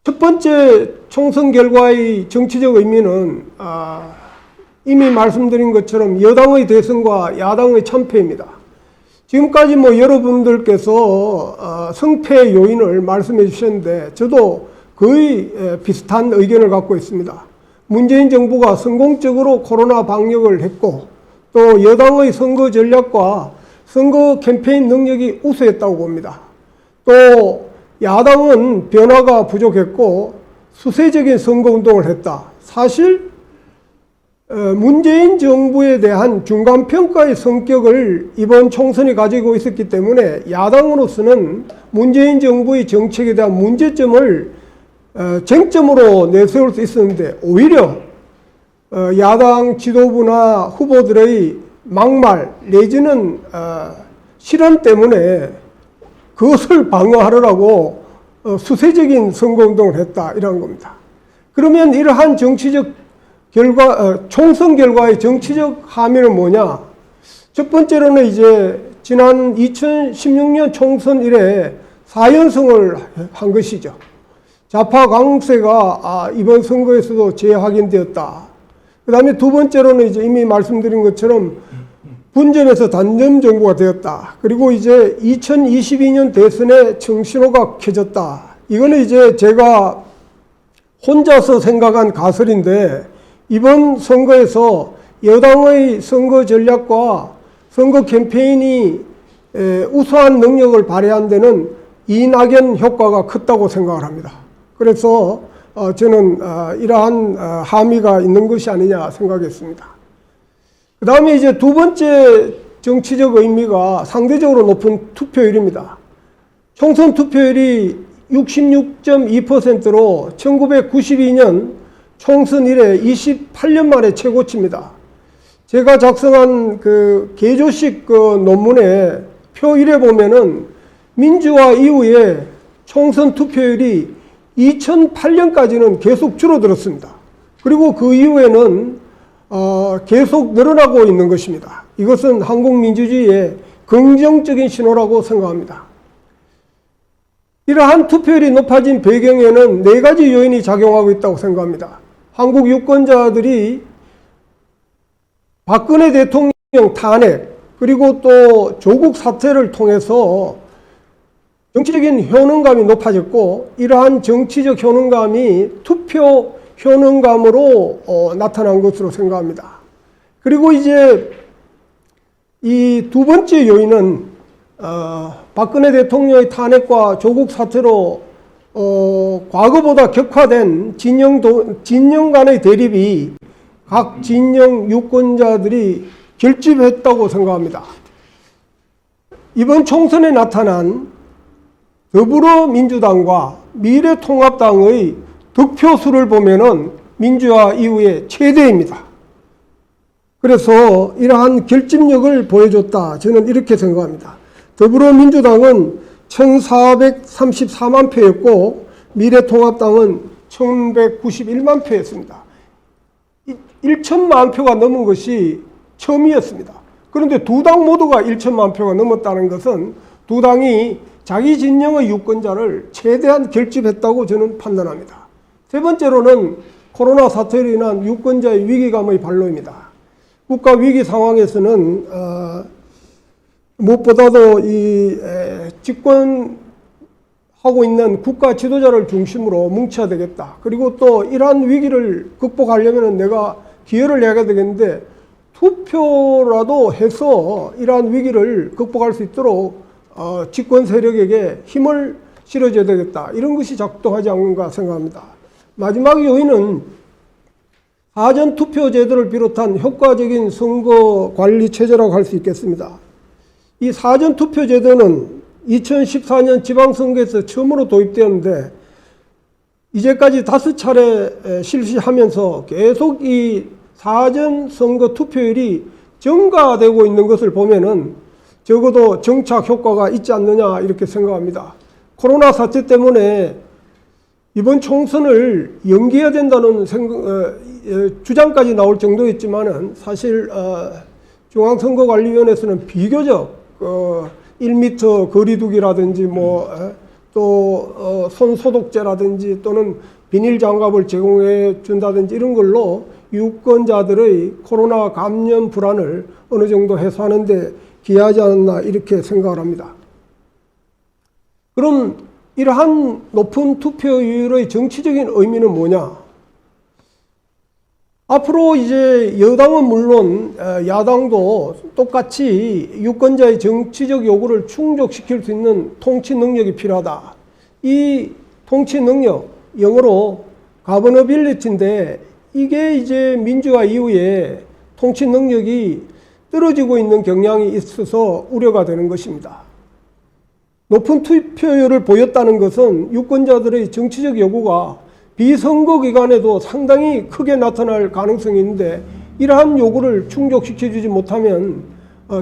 첫 번째 총선 결과의 정치적 의미는 이미 말씀드린 것처럼 여당의 대승과 야당의 참패입니다. 지금까지 여러분들께서 승패 요인을 말씀해 주셨는데 저도 거의 비슷한 의견을 갖고 있습니다. 문재인 정부가 성공적으로 코로나 방역을 했고, 또 여당의 선거 전략과 선거 캠페인 능력이 우수했다고 봅니다. 또 야당은 변화가 부족했고 수세적인 선거운동을 했다. 사실 문재인 정부에 대한 중간평가의 성격을 이번 총선이 가지고 있었기 때문에 야당으로서는 문재인 정부의 정책에 대한 문제점을 쟁점으로 내세울 수 있었는데, 오히려 야당 지도부나 후보들의 막말 내지는 실언 때문에 그것을 방어하려고 수세적인 선거운동을 했다, 이런 겁니다. 그러면 이러한 정치적 결과, 총선 결과의 정치적 함의는 뭐냐? 첫 번째로는 이제 지난 2016년 총선 이래 4연승을 한 것이죠. 좌파 강세가 이번 선거에서도 재확인되었다. 그 다음에 두 번째로는 이제 이미 말씀드린 것처럼 분점에서 단점 정부가 되었다. 그리고 이제 2022년 대선에 청신호가 켜졌다. 이거는 이제 제가 혼자서 생각한 가설인데, 이번 선거에서 여당의 선거 전략과 선거 캠페인이 우수한 능력을 발휘한 데는 이낙연 효과가 컸다고 생각을 합니다. 그래서 저는 이러한 함의가 있는 것이 아니냐 생각했습니다. 그 다음에 이제 두 번째 정치적 의미가 상대적으로 높은 투표율입니다. 총선 투표율이 66.2%로 1992년 총선 이래 28년 만에 최고치입니다. 제가 작성한 그 개조식 논문에 표 1에 보면은 민주화 이후에 총선 투표율이 2008년까지는 계속 줄어들었습니다. 그리고 그 이후에는 계속 늘어나고 있는 것입니다. 이것은 한국 민주주의의 긍정적인 신호라고 생각합니다. 이러한 투표율이 높아진 배경에는 4가지 요인이 작용하고 있다고 생각합니다. 한국 유권자들이 박근혜 대통령 탄핵 그리고 또 조국 사태를 통해서 정치적인 효능감이 높아졌고, 이러한 정치적 효능감이 투표 효능감으로 나타난 것으로 생각합니다. 그리고 이제 이 두 번째 요인은 박근혜 대통령의 탄핵과 조국 사태로 과거보다 격화된 진영 간의 대립이 각 진영 유권자들이 결집했다고 생각합니다. 이번 총선에 나타난 더불어민주당과 미래통합당의 득표수를 보면은 민주화 이후에 최대입니다. 그래서 이러한 결집력을 보여줬다. 저는 이렇게 생각합니다. 더불어민주당은 1434만 표였고 미래통합당은 1191만 표였습니다. 1천만 표가 넘은 것이 처음이었습니다. 그런데 두 당 모두가 1천만 표가 넘었다는 것은 두 당이 자기 진영의 유권자를 최대한 결집했다고 저는 판단합니다. 세 번째로는 코로나 사태로 인한 유권자의 위기감의 발로입니다. 국가 위기 상황에서는 무엇보다도 이 집권하고 있는 국가 지도자를 중심으로 뭉쳐야 되겠다. 그리고 또 이러한 위기를 극복하려면 내가 기여를 해야 되겠는데 투표라도 해서 이러한 위기를 극복할 수 있도록 집권 세력에게 힘을 실어줘야 되겠다. 이런 것이 작동하지 않는가 생각합니다. 마지막 요인은 사전투표 제도를 비롯한 효과적인 선거 관리 체제라고 할 수 있겠습니다. 이 사전투표 제도는 2014년 지방선거에서 처음으로 도입되었는데 이제까지 5차례 실시하면서 계속 이 사전선거 투표율이 증가되고 있는 것을 보면은 적어도 정착 효과가 있지 않느냐 이렇게 생각합니다. 코로나 사태 때문에 이번 총선을 연기해야 된다는 주장까지 나올 정도였지만은 사실 중앙선거관리위원회에서는 비교적 1m 거리두기라든지 또 손소독제라든지 또는 비닐 장갑을 제공해 준다든지 이런 걸로 유권자들의 코로나 감염 불안을 어느 정도 해소하는 데 기여하지 않았나 이렇게 생각을 합니다. 그럼 이러한 높은 투표율의 정치적인 의미는 뭐냐? 앞으로 이제 여당은 물론 야당도 똑같이 유권자의 정치적 요구를 충족시킬 수 있는 통치 능력이 필요하다. 이 통치 능력, 영어로 가버너빌리티인데 이게 이제 민주화 이후에 통치 능력이 떨어지고 있는 경향이 있어서 우려가 되는 것입니다. 높은 투표율을 보였다는 것은 유권자들의 정치적 요구가 비선거 기간에도 상당히 크게 나타날 가능성이 있는데 이러한 요구를 충족시켜주지 못하면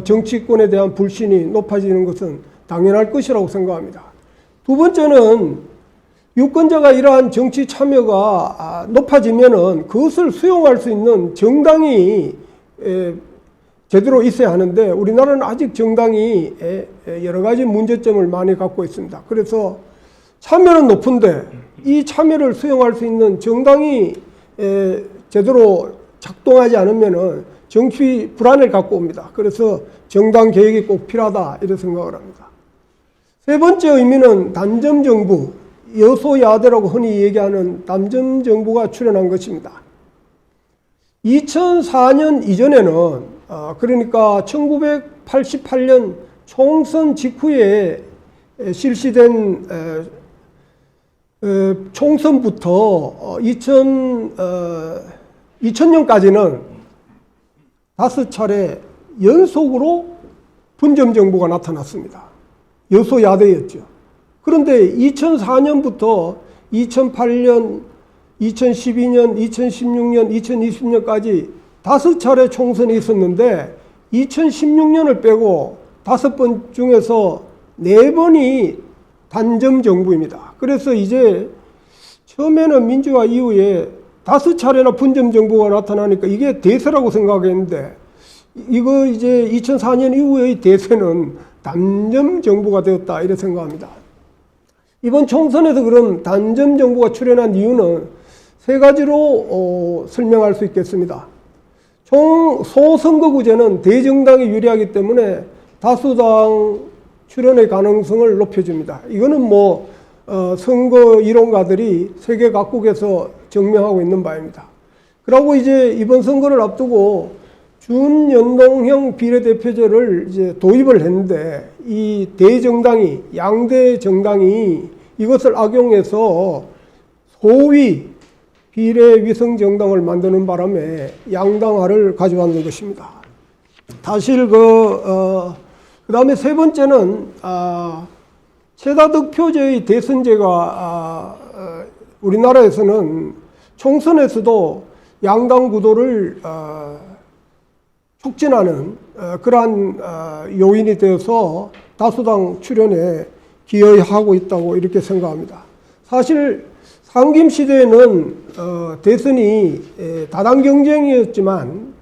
정치권에 대한 불신이 높아지는 것은 당연할 것이라고 생각합니다. 두 번째는 유권자가 이러한 정치 참여가 높아지면은 그것을 수용할 수 있는 정당이 제대로 있어야 하는데 우리나라는 아직 정당이 여러 가지 문제점을 많이 갖고 있습니다. 그래서 참여는 높은데 이 참여를 수용할 수 있는 정당이 제대로 작동하지 않으면은 정치 불안을 갖고 옵니다. 그래서 정당 개혁이 꼭 필요하다 이런 생각을 합니다. 세 번째 의미는 단점정부, 여소야대라고 흔히 얘기하는 단점정부가 출현한 것입니다. 2004년 이전에는 그러니까 1988년 총선 직후에 실시된 총선부터 2000년까지는 5차례 연속으로 분점 정부가 나타났습니다. 여소야대였죠. 그런데 2004년부터 2008년, 2012년, 2016년, 2020년까지 5차례 총선이 있었는데 2016년을 빼고 5번 중에서 4번이 단점 정부입니다. 그래서 이제 처음에는 민주화 이후에 5차례나 분점 정부가 나타나니까 이게 대세라고 생각했는데 이거 이제 2004년 이후의 대세는 단점 정부가 되었다 이렇게 생각합니다. 이번 총선에서 그럼 단점 정부가 출현한 이유는 3가지로 설명할 수 있겠습니다. 총 소선거구제는 대정당이 유리하기 때문에 다수당 출현의 가능성을 높여줍니다. 이거는 뭐 선거 이론가들이 세계 각국에서 증명하고 있는 바입니다. 그리고 이제 이번 선거를 앞두고 준연동형 비례대표제를 이제 도입을 했는데 이 대정당이 양대 정당이 이것을 악용해서 소위 비례위성 정당을 만드는 바람에 양당화를 가져왔는 것입니다. 사실 그다음에 3번째는 최다 득표제의 대선제가 우리나라에서는 총선에서도 양당 구도를 촉진하는 그러한 요인이 되어서 다수당 출현에 기여하고 있다고 이렇게 생각합니다. 사실 상김 시대에는 대선이 다당 경쟁이었지만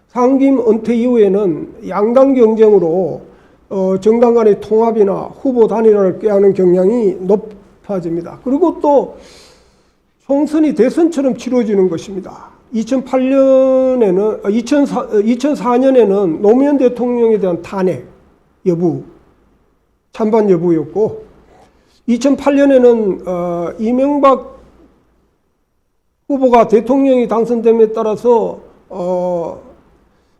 상김 은퇴 이후에는 양당 경쟁으로 정당 간의 통합이나 후보 단일화를 꾀하는 경향이 높아집니다. 그리고 또 총선이 대선처럼 치러지는 것입니다. 2004년에는 노무현 대통령에 대한 탄핵 여부, 찬반 여부였고 2008년에는 이명박 후보가 대통령이 당선됨에 따라서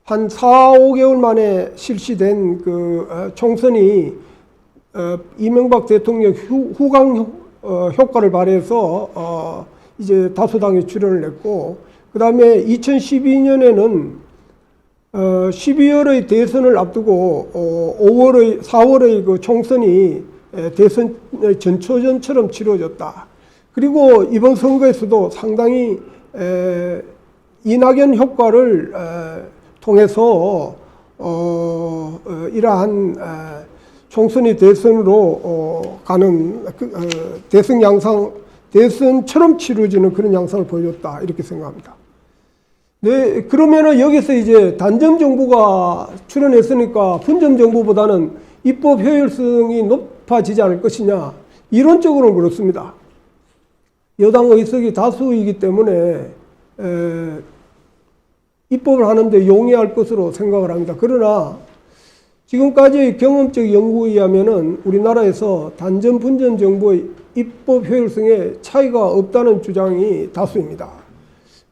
한 4, 5개월 만에 실시된 그 총선이 이명박 대통령 후광 효과를 발휘해서 이제 다수당이 출현을 했고 그 다음에 2012년에는 12월의 대선을 앞두고 4월의 그 총선이 대선 전초전처럼 치러졌다. 그리고 이번 선거에서도 상당히 이낙연 효과를 통해서 이러한 총선이 대선으로 가는 대선 양상, 대선처럼 치러지는 그런 양상을 보여줬다 이렇게 생각합니다. 네, 그러면은 여기서 이제 단점 정부가 출현했으니까 분점 정부보다는 입법 효율성이 높아지지 않을 것이냐, 이론적으로는 그렇습니다. 여당 의석이 다수이기 때문에 입법을 하는데 용이할 것으로 생각을 합니다. 그러나 지금까지 경험적 연구에 의하면은 우리나라에서 단점 분점 정부의 입법 효율성에 차이가 없다는 주장이 다수입니다.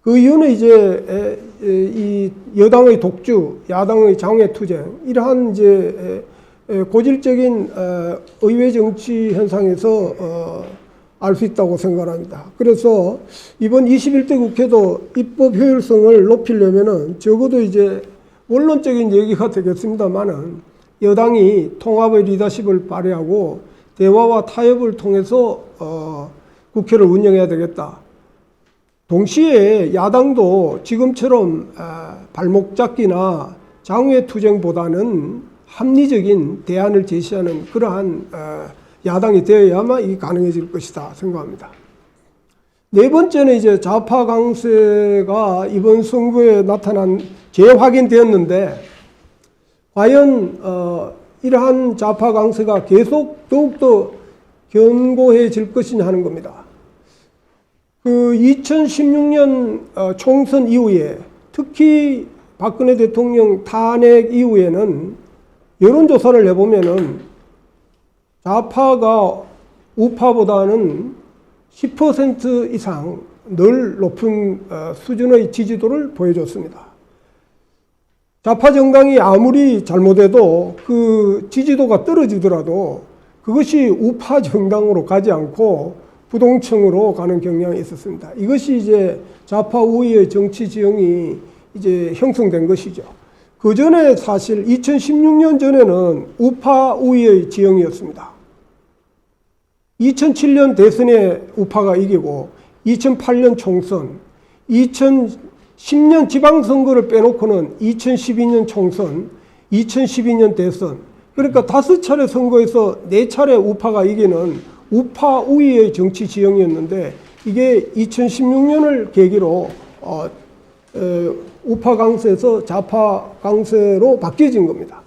그 이유는 이제 이 여당의 독주, 야당의 장외투쟁, 이러한 이제 고질적인 의회 정치 현상에서 알 수 있다고 생각합니다. 그래서 이번 21대 국회도 입법 효율성을 높이려면은 적어도 이제 원론적인 얘기가 되겠습니다만은 여당이 통합의 리더십을 발휘하고 대화와 타협을 통해서 국회를 운영해야 되겠다. 동시에 야당도 지금처럼 발목 잡기나 장외투쟁보다는 합리적인 대안을 제시하는 그러한 야당이 되어야만 이게 가능해질 것이다 생각합니다. 네 번째는 이제 좌파 강세가 이번 선거에 나타난 재확인되었는데 과연 이러한 좌파 강세가 계속 더욱더 견고해질 것이냐 하는 겁니다. 그 2016년 총선 이후에 특히 박근혜 대통령 탄핵 이후에는 여론조사를 해보면은 좌파가 우파보다는 10% 이상 늘 높은 수준의 지지도를 보여줬습니다. 좌파 정당이 아무리 잘못해도 그 지지도가 떨어지더라도 그것이 우파 정당으로 가지 않고 부동층으로 가는 경향이 있었습니다. 이것이 이제 좌파 우위의 정치 지형이 이제 형성된 것이죠. 그 전에 사실 2016년 전에는 우파 우위의 지형이었습니다. 2007년 대선에 우파가 이기고 2008년 총선, 2010년 지방선거를 빼놓고는 2012년 총선, 2012년 대선, 그러니까 5차례 선거에서 4차례 우파가 이기는 우파 우위의 정치 지형이었는데 이게 2016년을 계기로 우파 강세에서 좌파 강세로 바뀌어진 겁니다.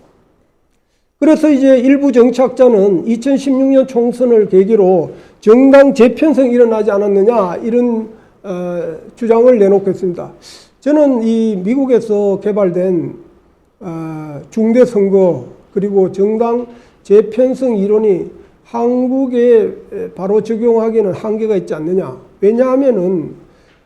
그래서 이제 일부 정치학자는 2016년 총선을 계기로 정당 재편성이 일어나지 않았느냐 이런 주장을 내놓고 있습니다. 저는 이 미국에서 개발된 중대 선거 그리고 정당 재편성 이론이 한국에 바로 적용하기에는 한계가 있지 않느냐. 왜냐하면은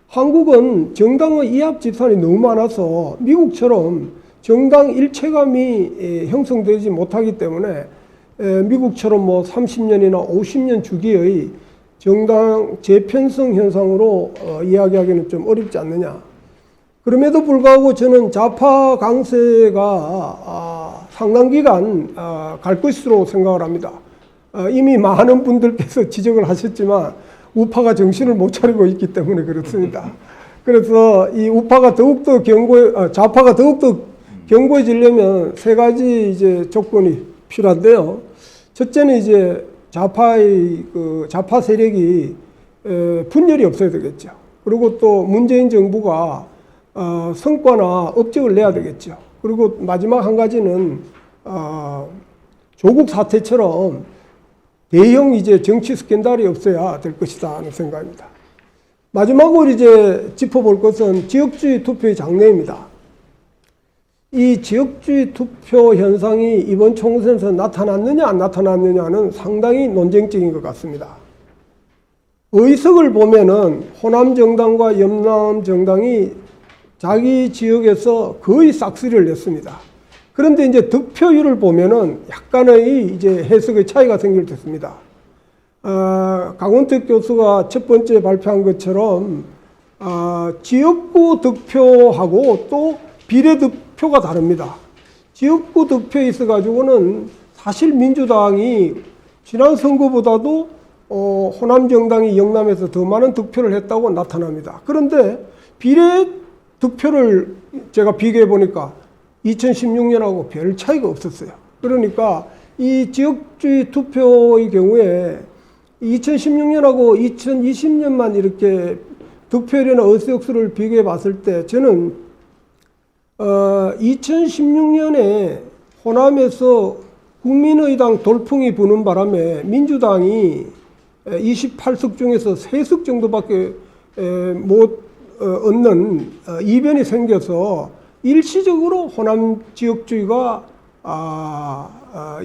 한국은 정당의 이합 집산이 너무 많아서 미국처럼 정당 일체감이 형성되지 못하기 때문에 미국처럼 뭐 30년이나 50년 주기의 정당 재편성 현상으로 이야기하기는 좀 어렵지 않느냐. 그럼에도 불구하고 저는 좌파 강세가 상당 기간 갈 것으로 생각을 합니다. 이미 많은 분들께서 지적을 하셨지만 우파가 정신을 못 차리고 있기 때문에 그렇습니다. 그래서 이 우파가 더욱더 좌파가 더욱더 견고해지려면 3가지 이제 조건이 필요한데요. 첫째는 이제 좌파 세력이 분열이 없어야 되겠죠. 그리고 또 문재인 정부가 성과나 업적을 내야 되겠죠. 그리고 마지막 한 가지는 조국 사태처럼 대형 이제 정치 스캔들이 없어야 될 것이다 하는 생각입니다. 마지막으로 이제 짚어볼 것은 지역주의 투표의 장래입니다. 이 지역주의 투표 현상이 이번 총선에서 나타났느냐 안 나타났느냐는 상당히 논쟁적인 것 같습니다. 의석을 보면은 호남 정당과 영남 정당이 자기 지역에서 거의 싹쓸이를 냈습니다. 그런데 이제 득표율을 보면은 약간의 이제 해석의 차이가 생길 수 있습니다. 강원택 교수가 첫 번째 발표한 것처럼 지역구 득표하고 또 비례 득표가 다릅니다. 지역구 득표에 있어 가지고는 사실 민주당이 지난 선거보다도 호남 정당이 영남에서 더 많은 득표를 했다고 나타납니다. 그런데 비례 득표를 제가 비교해 보니까 2016년하고 별 차이가 없었어요. 그러니까 이 지역주의 투표의 경우에 2016년하고 2020년만 이렇게 득표율이나 의석수를 비교해 봤을 때 저는 2016년에 호남에서 국민의당 돌풍이 부는 바람에 민주당이 28석 중에서 3석 정도밖에 못 얻는 이변이 생겨서 일시적으로 호남 지역주의가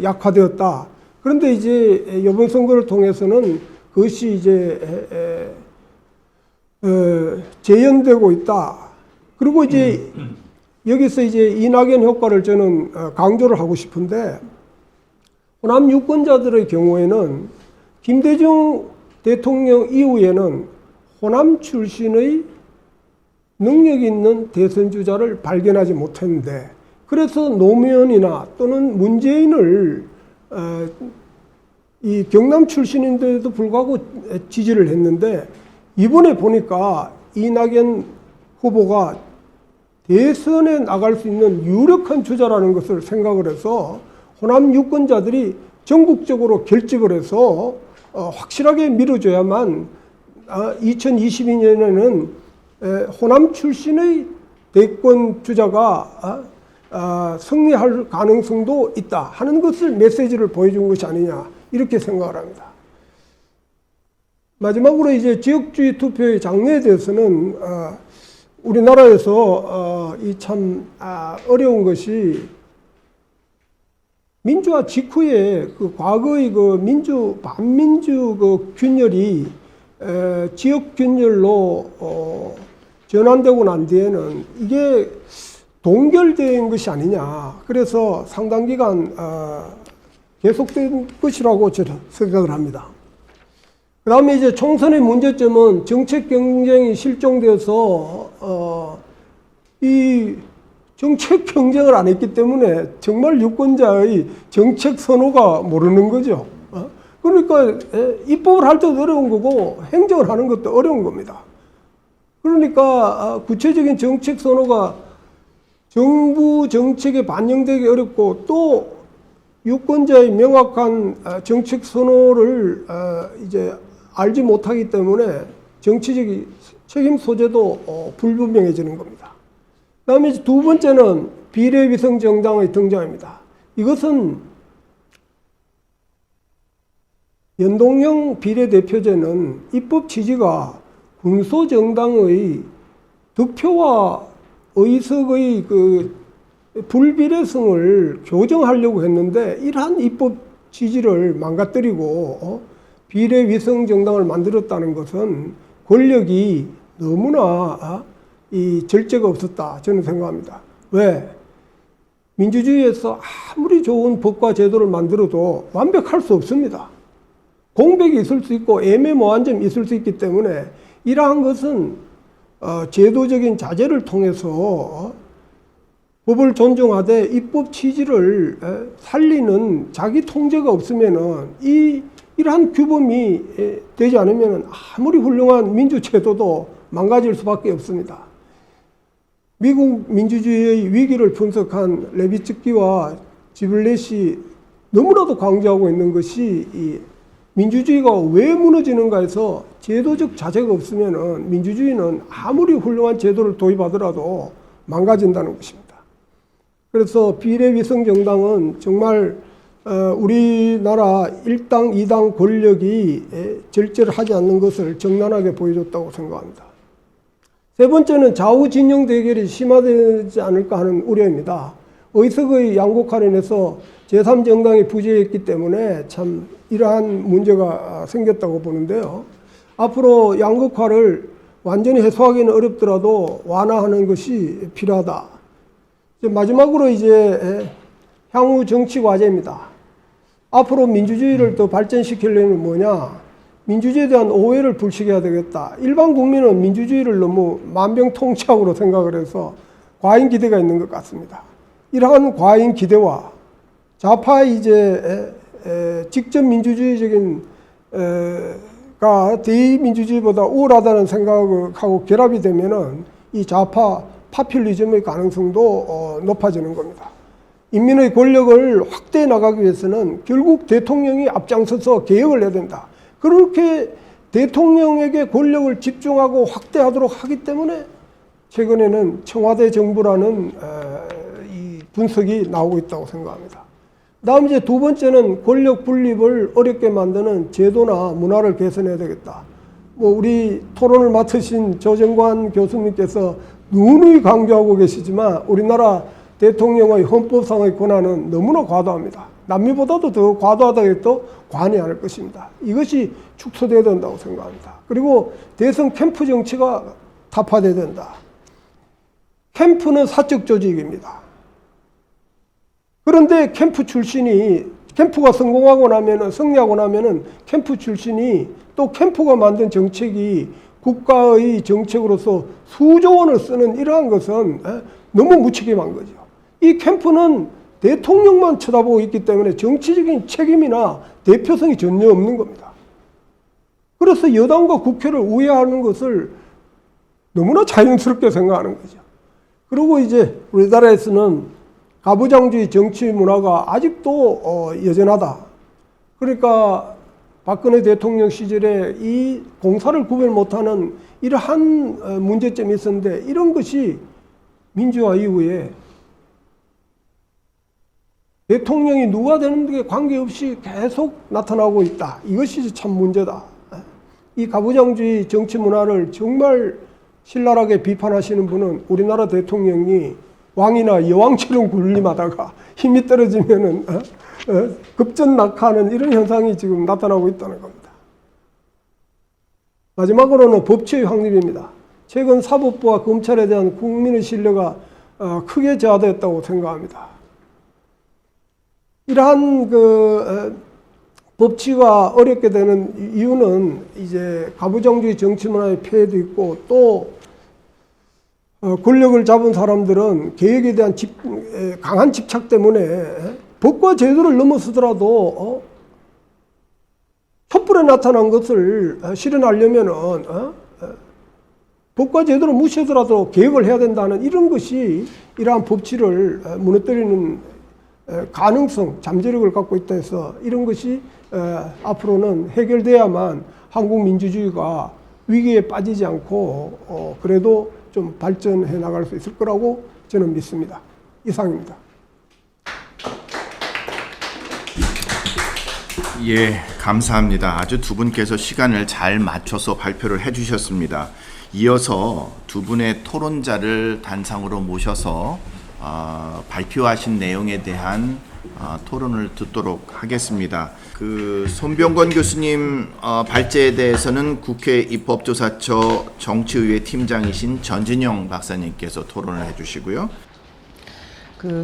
약화되었다. 그런데 이제 이번 선거를 통해서는 그것이 이제 재현되고 있다. 그리고 이제 여기서 이제 이낙연 효과를 저는 강조를 하고 싶은데 호남 유권자들의 경우에는 김대중 대통령 이후에는 호남 출신의 능력 있는 대선 주자를 발견하지 못했는데 그래서 노무현이나 또는 문재인을 이 경남 출신인데도 불구하고 지지를 했는데 이번에 보니까 이낙연 후보가 대선에 나갈 수 있는 유력한 주자라는 것을 생각을 해서 호남 유권자들이 전국적으로 결집을 해서 확실하게 밀어줘야만 2022년에는 호남 출신의 대권 주자가 승리할 가능성도 있다 하는 것을 메시지를 보여준 것이 아니냐 이렇게 생각을 합니다. 마지막으로 이제 지역주의 투표의 장래에 대해서는 우리나라에서 이 참 어려운 것이 민주화 직후에 그 과거의 그 반민주 그 균열이 지역 균열로 전환되고 난 뒤에는 이게 동결된 것이 아니냐. 그래서 상당 기간 계속된 것이라고 저는 생각을 합니다. 그 다음에 이제 총선의 문제점은 정책 경쟁이 실종되어서, 이 정책 경쟁을 안 했기 때문에 정말 유권자의 정책 선호가 모르는 거죠. 그러니까 입법을 할 때도 어려운 거고 행정을 하는 것도 어려운 겁니다. 그러니까 구체적인 정책 선호가 정부 정책에 반영되기 어렵고 또 유권자의 명확한 정책 선호를 이제 알지 못하기 때문에 정치적 책임 소재도 불분명해지는 겁니다. 그다음에 두 번째는 비례위성 정당의 등장입니다. 이것은 연동형 비례대표제는 입법 취지가 군소정당의 득표와 의석의 그 불비례성을 교정하려고 했는데 이러한 입법 취지를 망가뜨리고 비례위성 정당을 만들었다는 것은 권력이 너무나 이 절제가 없었다 저는 생각합니다. 왜? 민주주의에서 아무리 좋은 법과 제도를 만들어도 완벽할 수 없습니다. 공백이 있을 수 있고 애매모호한 점이 있을 수 있기 때문에 이러한 것은 제도적인 자제를 통해서 법을 존중하되 입법 취지를 살리는 자기 통제가 없으면은 이러한 규범이 되지 않으면 아무리 훌륭한 민주제도도 망가질 수밖에 없습니다. 미국 민주주의의 위기를 분석한 레비츠키와 지블렛이 너무나도 강조하고 있는 것이 이 민주주의가 왜 무너지는가에서 제도적 자제가 없으면 민주주의는 아무리 훌륭한 제도를 도입하더라도 망가진다는 것입니다. 그래서 비례위성 정당은 정말 우리나라 1당, 2당 권력이 절제를 하지 않는 것을 정난하게 보여줬다고 생각합니다. 세 번째는 좌우 진영 대결이 심화되지 않을까 하는 우려입니다. 의석의 양극화로 인해서 제3정당이 부재했기 때문에 참 이러한 문제가 생겼다고 보는데요. 앞으로 양극화를 완전히 해소하기는 어렵더라도 완화하는 것이 필요하다. 마지막으로 이제 향후 정치 과제입니다. 앞으로 민주주의를 더 발전시키려면 뭐냐? 민주주의에 대한 오해를 불식해야 되겠다. 일반 국민은 민주주의를 너무 만병통치약으로 생각을 해서 과잉 기대가 있는 것 같습니다. 이러한 과잉 기대와 좌파의 이제 직접 민주주의적인 가 대의민주주의보다 우월하다는 생각하고 결합이 되면은 이 좌파 파퓰리즘의 가능성도 높아지는 겁니다. 인민의 권력을 확대해 나가기 위해서는 결국 대통령이 앞장서서 개혁을 해야 된다. 그렇게 대통령에게 권력을 집중하고 확대하도록 하기 때문에 최근에는 청와대 정부라는 이 분석이 나오고 있다고 생각합니다. 다음 이제 두 번째는 권력 분립을 어렵게 만드는 제도나 문화를 개선해야 되겠다. 우리 토론을 맡으신 조정관 교수님께서 누누이 강조하고 계시지만 우리나라 대통령의 헌법상의 권한은 너무나 과도합니다. 남미보다도 더 과도하다고 해도 과언이 아닐 것입니다. 이것이 축소되어야 된다고 생각합니다. 그리고 대선 캠프 정치가 타파되어야 된다. 캠프는 사적 조직입니다. 그런데 캠프가 성공하고 나면은, 승리하고 나면은 캠프 출신이 또 캠프가 만든 정책이 국가의 정책으로서 수조 원을 쓰는 이러한 것은 너무 무책임한 거죠. 이 캠프는 대통령만 쳐다보고 있기 때문에 정치적인 책임이나 대표성이 전혀 없는 겁니다. 그래서 여당과 국회를 우회하는 것을 너무나 자연스럽게 생각하는 거죠. 그리고 이제 우리나라에서는 가부장주의 정치 문화가 아직도 여전하다. 그러니까 박근혜 대통령 시절에 이 공사를 구별 못하는 이러한 문제점이 있었는데 이런 것이 민주화 이후에 대통령이 누가 되는 게 관계없이 계속 나타나고 있다. 이것이 참 문제다. 이 가부장주의 정치 문화를 정말 신랄하게 비판하시는 분은 우리나라 대통령이 왕이나 여왕처럼 군림하다가 힘이 떨어지면은 급전낙하하는 이런 현상이 지금 나타나고 있다는 겁니다. 마지막으로는 법치의 확립입니다. 최근 사법부와 검찰에 대한 국민의 신뢰가 크게 저하되었다고 생각합니다. 이러한 법치가 어렵게 되는 이유는 이제 가부장주의 정치 문화의 폐해도 있고 또 권력을 잡은 사람들은 계획에 대한 강한 집착 때문에 법과 제도를 넘어서더라도 촛불에 나타난 것을 실현하려면은 법과 제도를 무시하더라도 개혁을 해야 된다는 이런 것이 이러한 법치를 무너뜨리는 가능성, 잠재력을 갖고 있다 해서 이런 것이 앞으로는 해결돼야만 한국 민주주의가 위기에 빠지지 않고 그래도 좀 발전해 나갈 수 있을 거라고 저는 믿습니다. 이상입니다. 예, 감사합니다. 아주 두 분께서 시간을 잘 맞춰서 발표를 해주셨습니다. 이어서 두 분의 토론자를 단상으로 모셔서 발표하신 내용에 대한 토론을 듣도록 하겠습니다. 손병건 교수님 발제에 대해서는 국회 입법조사처 정치의회 팀장이신 전진영 박사님께서 토론을 해주시고요.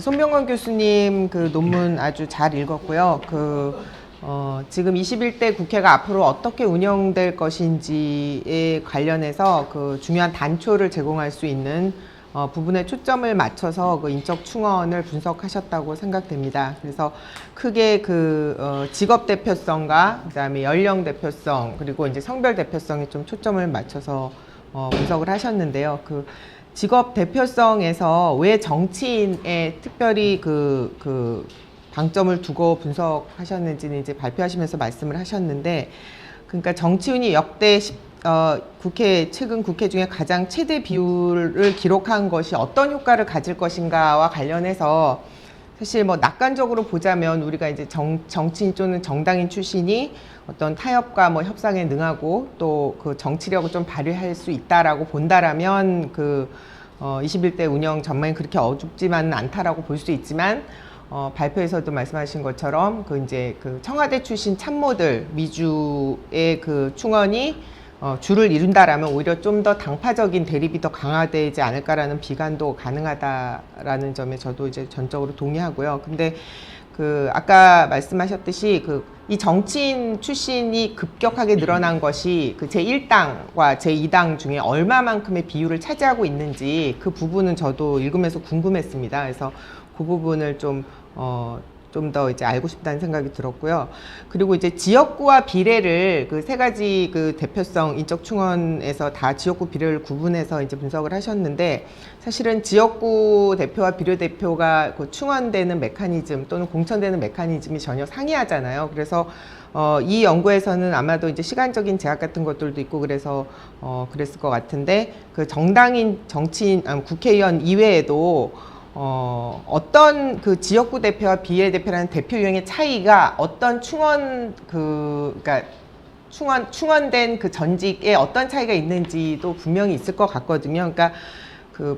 손병건 교수님 논문 아주 잘 읽었고요. 지금 21대 국회가 앞으로 어떻게 운영될 것인지에 관련해서 중요한 단초를 제공할 수 있는 부분에 초점을 맞춰서 인적 충원을 분석하셨다고 생각됩니다. 그래서 크게 직업 대표성과 그다음에 연령 대표성 그리고 이제 성별 대표성에 좀 초점을 맞춰서 분석을 하셨는데요. 직업 대표성에서 왜 정치인에 특별히 방점을 두고 분석하셨는지는 이제 발표하시면서 말씀을 하셨는데, 그러니까 정치인이 역대 최근 국회 중에 가장 최대 비율을 기록한 것이 어떤 효과를 가질 것인가와 관련해서 사실 낙관적으로 보자면 우리가 이제 정치인 또는 정당인 출신이 어떤 타협과 협상에 능하고 또 정치력을 좀 발휘할 수 있다라고 본다라면 21대 운영 전망이 그렇게 어둡지만은 않다라고 볼 수 있지만 발표에서도 말씀하신 것처럼 청와대 출신 참모들 위주의 충원이 주를 이룬다라면 오히려 좀 더 당파적인 대립이 더 강화되지 않을까라는 비관도 가능하다라는 점에 저도 이제 전적으로 동의하고요. 근데 아까 말씀하셨듯이 이 정치인 출신이 급격하게 늘어난 것이 제1당과 제2당 중에 얼마만큼의 비율을 차지하고 있는지 그 부분은 저도 읽으면서 궁금했습니다. 그래서 그 부분을 좀 더 이제 알고 싶다는 생각이 들었고요. 그리고 이제 지역구와 비례를 세 가지 대표성 인적 충원에서 다 지역구 비례를 구분해서 이제 분석을 하셨는데, 사실은 지역구 대표와 비례대표가 충원되는 메커니즘 또는 공천되는 메커니즘이 전혀 상이하잖아요. 그래서 이 연구에서는 아마도 이제 시간적인 제약 같은 것들도 있고 그래서 그랬을 것 같은데, 정당인 정치인 국회의원 이외에도 어떤 지역구 대표와 비례대표라는 대표 유형의 차이가 어떤 그러니까 충원된 전직에 어떤 차이가 있는지도 분명히 있을 것 같거든요. 그러니까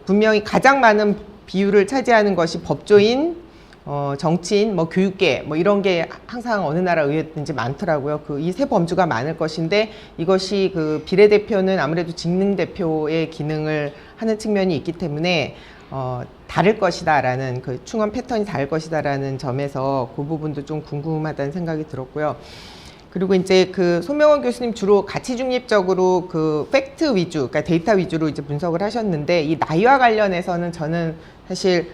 분명히 가장 많은 비율을 차지하는 것이 법조인, 정치인, 교육계, 이런 게 항상 어느 나라 의회든지 많더라고요. 이 세 범주가 많을 것인데, 이것이 비례대표는 아무래도 직능대표의 기능을 하는 측면이 있기 때문에 다를 것이다라는 충원 패턴이 다를 것이다라는 점에서 그 부분도 좀 궁금하다는 생각이 들었고요. 그리고 이제 손명원 교수님 주로 가치 중립적으로 팩트 위주, 그러니까 데이터 위주로 이제 분석을 하셨는데, 이 나이와 관련해서는 저는 사실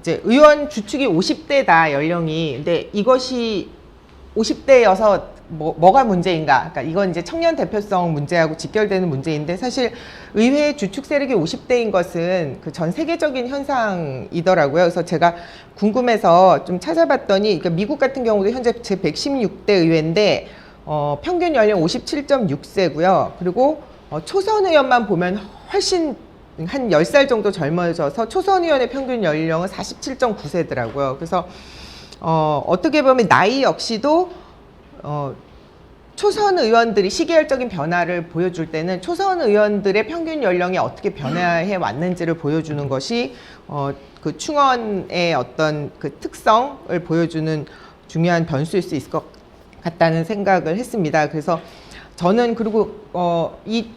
이제 의원 주축이 50대다 연령이. 근데 이것이 50대여서 뭐가 문제인가? 그러니까 이건 이제 청년 대표성 문제하고 직결되는 문제인데, 사실 의회 주축 세력이 50대인 것은 전 세계적인 현상이더라고요. 그래서 제가 궁금해서 좀 찾아봤더니, 그러니까 미국 같은 경우도 현재 제 116대 의회인데 평균 연령 57.6세고요. 그리고 초선 의원만 보면 훨씬 한 10살 정도 젊어져서 초선 의원의 평균 연령은 47.9세더라고요. 그래서 어떻게 보면 나이 역시도 초선 의원들이 시기열적인 변화를 보여줄 때는 초선 의원들의 평균 연령이 어떻게 변화해 왔는지를 보여주는 것이 충원의 어떤 특성을 보여주는 중요한 변수일 수 있을 것 같다는 생각을 했습니다. 그래서 저는 그리고 이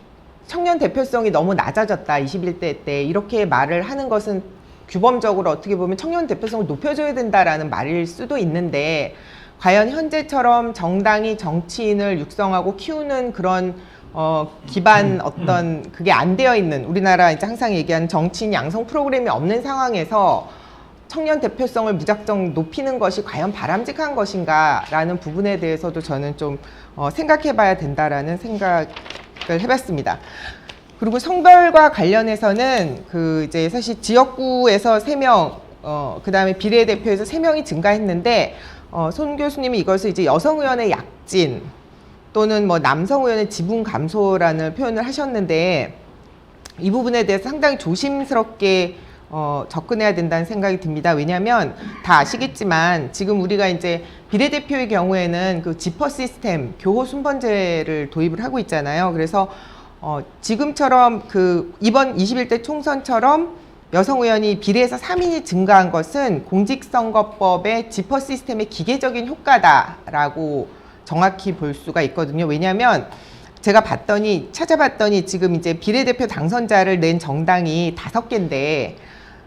청년 대표성이 너무 낮아졌다 21대 때 이렇게 말을 하는 것은 규범적으로 어떻게 보면 청년 대표성을 높여줘야 된다라는 말일 수도 있는데, 과연 현재처럼 정당이 정치인을 육성하고 키우는 그런 기반 어떤 그게 안 되어 있는, 우리나라 이제 항상 얘기하는 정치인 양성 프로그램이 없는 상황에서 청년 대표성을 무작정 높이는 것이 과연 바람직한 것인가라는 부분에 대해서도 저는 좀 생각해봐야 된다라는 생각을 해봤습니다. 그리고 성별과 관련해서는 그 이제 사실 지역구에서 3명, 그 다음에 비례대표에서 3명이 증가했는데 손 교수님이 이것을 이제 여성 의원의 약진 또는 뭐 남성 의원의 지분 감소라는 표현을 하셨는데, 이 부분에 대해서 상당히 조심스럽게 접근해야 된다는 생각이 듭니다. 왜냐하면 다 아시겠지만 지금 우리가 이제 비례대표의 경우에는 그 지퍼 시스템, 교호 순번제를 도입을 하고 있잖아요. 그래서 지금처럼 그 이번 21대 총선처럼 여성 의원이 비례에서 3인이 증가한 것은 공직선거법의 지퍼 시스템의 기계적인 효과다라고 정확히 볼 수가 있거든요. 왜냐하면 제가 찾아봤더니 지금 이제 비례대표 당선자를 낸 정당이 5개인데,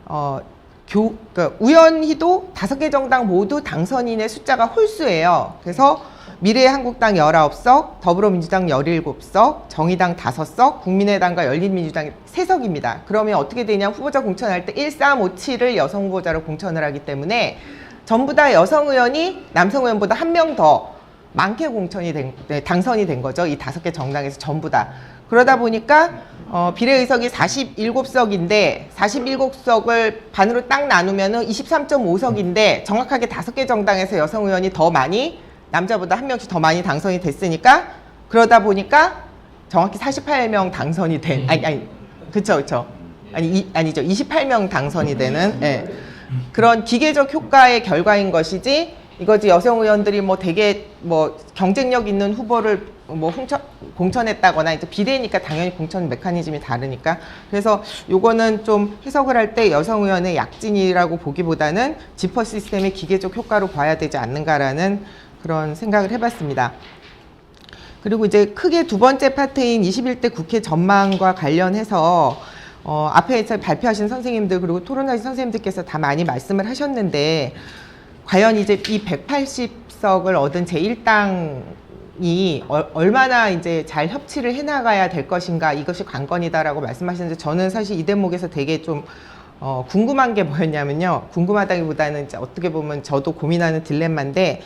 그러니까 우연히도 5개 정당 모두 당선인의 숫자가 홀수예요. 그래서 미래한국당 19석, 더불어민주당 17석, 정의당 5석, 국민의당과 열린민주당 3석입니다. 그러면 어떻게 되냐, 후보자 공천할 때 1, 3, 5, 7을 여성 후보자로 공천을 하기 때문에 전부 다 여성 의원이 남성 의원보다 1명 더 많게 당선이 된 거죠. 이 5개 정당에서 전부 다. 그러다 보니까 비례의석이 47석인데 47석을 반으로 딱 나누면은 23.5석인데 정확하게 5개 정당에서 여성 의원이 더 많이, 남자보다 1명씩 더 많이 당선이 됐으니까, 그러다 보니까 정확히 48명 당선이 된, 그쵸. 아니죠. 28명 당선이 되는, 예. 그런 기계적 효과의 결과인 것이지, 이거지 여성 의원들이 뭐 되게 뭐 경쟁력 있는 후보를 뭐 공천했다거나, 이제 비례니까 당연히 공천 메커니즘이 다르니까, 그래서 요거는 좀 해석을 할 때 여성 의원의 약진이라고 보기보다는 지퍼 시스템의 기계적 효과로 봐야 되지 않는가라는 그런 생각을 해봤습니다. 그리고 이제 크게 두 번째 파트인 21대 국회 전망과 관련해서 앞에 발표하신 선생님들 그리고 토론하신 선생님들께서 다 많이 말씀을 하셨는데, 과연 이제 이 180석을 얻은 제1당이 얼마나 이제 잘 협치를 해나가야 될 것인가, 이것이 관건이다라고 말씀하셨는데, 저는 사실 이 대목에서 되게 좀 궁금한 게 뭐였냐면요. 궁금하다기보다는 이제 어떻게 보면 저도 고민하는 딜레마인데,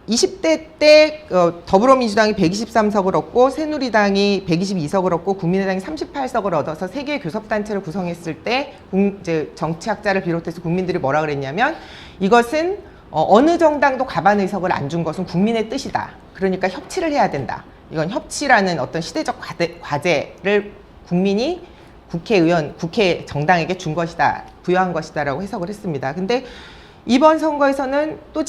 20대 때 더불어민주당이 123석을 얻고 새누리당이 122석을 얻고 국민의당이 38석을 얻어서 3개의 교섭단체를 구성했을 때 이제 정치학자를 비롯해서 국민들이 뭐라 그랬냐면, 이것은 어느 정당도 과반 의석을 안 준 것은 국민의 뜻이다. 그러니까 협치를 해야 된다. 이건 협치라는 어떤 시대적 과제를 국민이 국회 정당에게 준 것이다, 부여한 것이다라고 해석을 했습니다. 근데 이번 선거에서는 또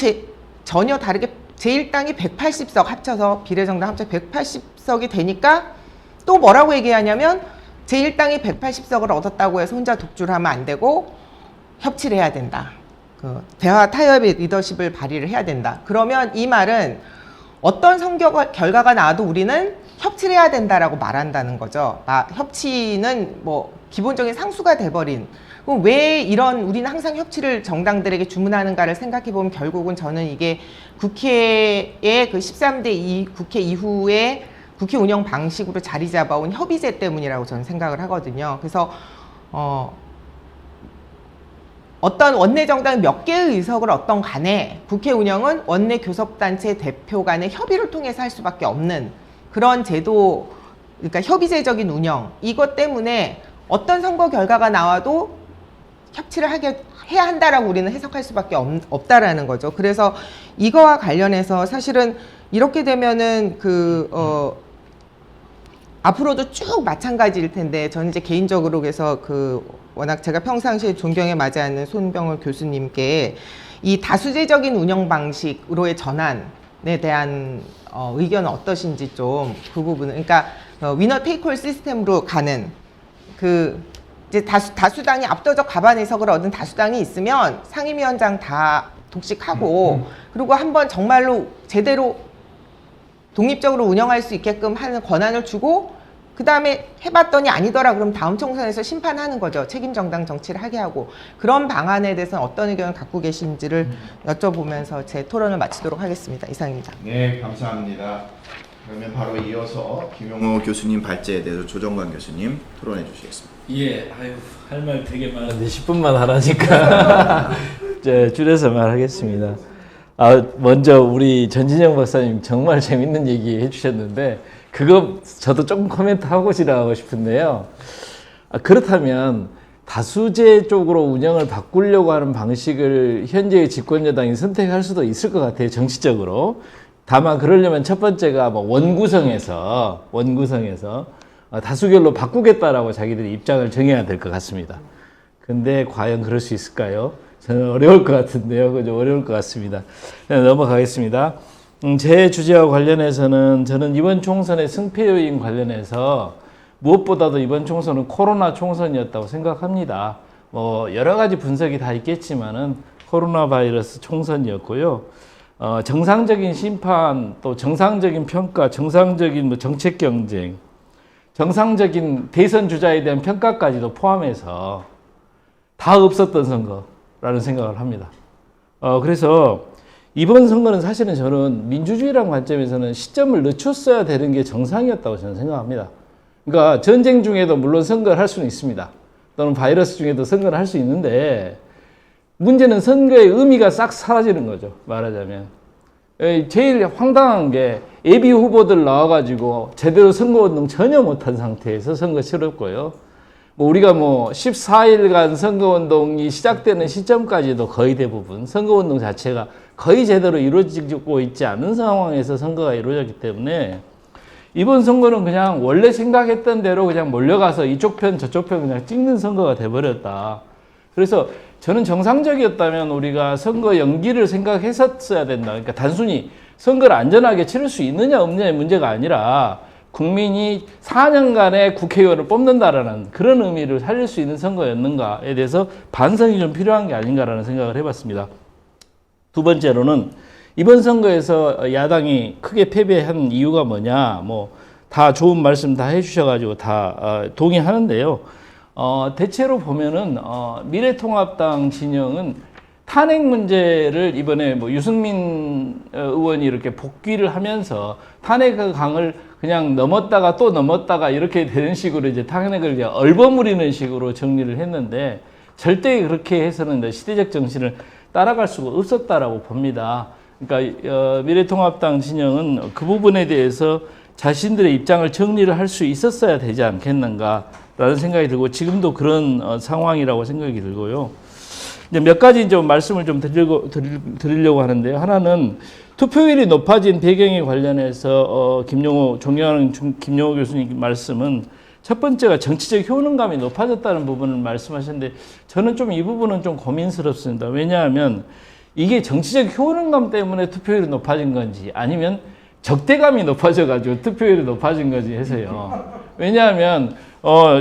전혀 다르게 제1당이 180석 합쳐서 비례정당 합쳐 180석이 되니까 또 뭐라고 얘기하냐면, 제1당이 180석을 얻었다고 해서 혼자 독주를 하면 안 되고 협치를 해야 된다. 그 대화 타협의 리더십을 발휘를 해야 된다. 그러면 이 말은 어떤 선거 결과가 나와도 우리는 협치를 해야 된다라고 말한다는 거죠. 협치는 뭐 기본적인 상수가 돼버린. 그럼 왜 우리는 항상 협치를 정당들에게 주문하는가를 생각해 보면, 결국은 저는 이게 국회의 그 13대 국회 이후에 국회 운영 방식으로 자리 잡아온 협의제 때문이라고 저는 생각을 하거든요. 그래서 어떤 원내 정당이 몇 개의 의석을 얻던 간에 국회 운영은 원내 교섭단체 대표 간의 협의를 통해서 할 수밖에 없는 그런 제도, 그러니까 협의제적인 운영, 이것 때문에 어떤 선거 결과가 나와도 협치를 해야 한다라고 우리는 해석할 수밖에 없다라는 거죠. 그래서 이거와 관련해서 사실은 이렇게 되면은 앞으로도 쭉 마찬가지일 텐데, 저는 이제 개인적으로 그래서 워낙 제가 평상시에 존경에 맞지 않는 손병월 교수님께 이 다수제적인 운영 방식으로의 전환에 대한 의견은 어떠신지 좀 그 부분은, 그러니까 위너 테이크홀 시스템으로 가는 이제 다수당이 압도적 과반 의석을 얻은 다수당이 있으면 상임위원장 다 독식하고, 그리고 한번 정말로 제대로 독립적으로 운영할 수 있게끔 하는 권한을 주고, 그 다음에 해봤더니 아니더라 그럼 다음 총선에서 심판하는 거죠. 책임 정당 정치를 하게 하고. 그런 방안에 대해서는 어떤 의견을 갖고 계신지를 여쭤보면서 제 토론을 마치도록 하겠습니다. 이상입니다. 네, 감사합니다. 그러면 바로 이어서 김용호 교수님 발제에 대해서 조정관 교수님 토론해 주시겠습니다. 예, 아유, 할 말 되게 많은데 10분만 하라니까 줄여서 말하겠습니다. 먼저 우리 전진영 박사님 정말 재밌는 얘기 해주셨는데 그거 저도 조금 코멘트하고 지나가고 싶은데요. 그렇다면 다수제 쪽으로 운영을 바꾸려고 하는 방식을 현재의 집권 여당이 선택할 수도 있을 것 같아요. 정치적으로. 다만 그러려면 첫 번째가 뭐 원구성에서 다수결로 바꾸겠다라고 자기들이 입장을 정해야 될 것 같습니다. 근데 과연 그럴 수 있을까요? 저는 어려울 것 같은데요. 그죠? 어려울 것 같습니다. 넘어가겠습니다. 제 주제와 관련해서는 저는 이번 총선의 승패 요인 관련해서 무엇보다도 이번 총선은 코로나 총선이었다고 생각합니다. 뭐 여러 가지 분석이 다 있겠지만은 코로나 바이러스 총선이었고요. 정상적인 심판, 또 정상적인 평가, 정상적인 뭐 정책 경쟁, 정상적인 대선 주자에 대한 평가까지도 포함해서 다 없었던 선거라는 생각을 합니다. 그래서 이번 선거는 사실은 저는 민주주의라는 관점에서는 시점을 늦췄어야 되는 게 정상이었다고 저는 생각합니다. 그러니까 전쟁 중에도 물론 선거를 할 수는 있습니다. 또는 바이러스 중에도 선거를 할 수 있는데 문제는 선거의 의미가 싹 사라지는 거죠. 말하자면. 제일 황당한 게 예비 후보들 나와가지고 제대로 선거운동 전혀 못한 상태에서 선거 치렀고요. 우리가 14일간 선거운동이 시작되는 시점까지도 거의 대부분 선거운동 자체가 거의 제대로 이루어지고 있지 않은 상황에서 선거가 이루어졌기 때문에 이번 선거는 그냥 원래 생각했던 대로 그냥 몰려가서 이쪽 편 저쪽 편 그냥 찍는 선거가 돼버렸다. 그래서 저는 정상적이었다면 우리가 선거 연기를 생각했었어야 된다. 그러니까 단순히 선거를 안전하게 치를 수 있느냐 없느냐의 문제가 아니라 국민이 4년간의 국회의원을 뽑는다라는 그런 의미를 살릴 수 있는 선거였는가에 대해서 반성이 좀 필요한 게 아닌가라는 생각을 해봤습니다. 두 번째로는 이번 선거에서 야당이 크게 패배한 이유가 뭐냐, 다 좋은 말씀 다 해주셔가지고 다 동의하는데요. 대체로 보면은 미래통합당 진영은 탄핵 문제를 이번에 유승민 의원이 이렇게 복귀를 하면서 탄핵 강을 그냥 넘었다가 또 넘었다가 이렇게 되는 식으로 이제 탄핵을 그냥 얼버무리는 식으로 정리를 했는데 절대 그렇게 해서는 시대적 정신을 따라갈 수가 없었다라고 봅니다. 그러니까 미래통합당 진영은 그 부분에 대해서 자신들의 입장을 정리를 할 수 있었어야 되지 않겠는가라는 생각이 들고 지금도 그런 상황이라고 생각이 들고요. 이제 몇 가지 좀 말씀을 좀 드리려고 하는데요. 하나는 투표율이 높아진 배경에 관련해서 존경하는 김용호 교수님 말씀은 첫 번째가 정치적 효능감이 높아졌다는 부분을 말씀하셨는데 저는 좀 이 부분은 좀 고민스럽습니다. 왜냐하면 이게 정치적 효능감 때문에 투표율이 높아진 건지 아니면 적대감이 높아져가지고 투표율이 높아진 건지 해서요. 왜냐하면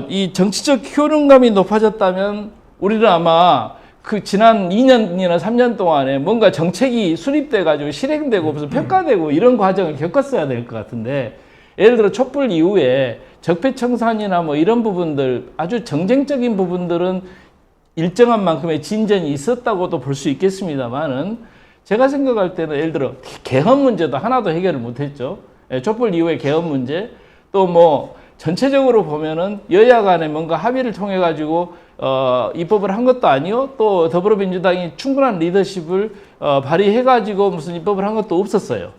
이 정치적 효능감이 높아졌다면 우리는 아마 그 지난 2년이나 3년 동안에 뭔가 정책이 수립돼가지고 실행되고 무슨 평가되고 이런 과정을 겪었어야 될 것 같은데 예를 들어 촛불 이후에 적폐청산이나 이런 부분들 아주 정쟁적인 부분들은 일정한 만큼의 진전이 있었다고도 볼 수 있겠습니다만은 제가 생각할 때는 예를 들어 개헌 문제도 하나도 해결을 못했죠. 촛불 이후의 개헌 문제 또 전체적으로 보면은 여야 간에 뭔가 합의를 통해 가지고 입법을 한 것도 아니요. 또 더불어민주당이 충분한 리더십을 발휘해 가지고 무슨 입법을 한 것도 없었어요.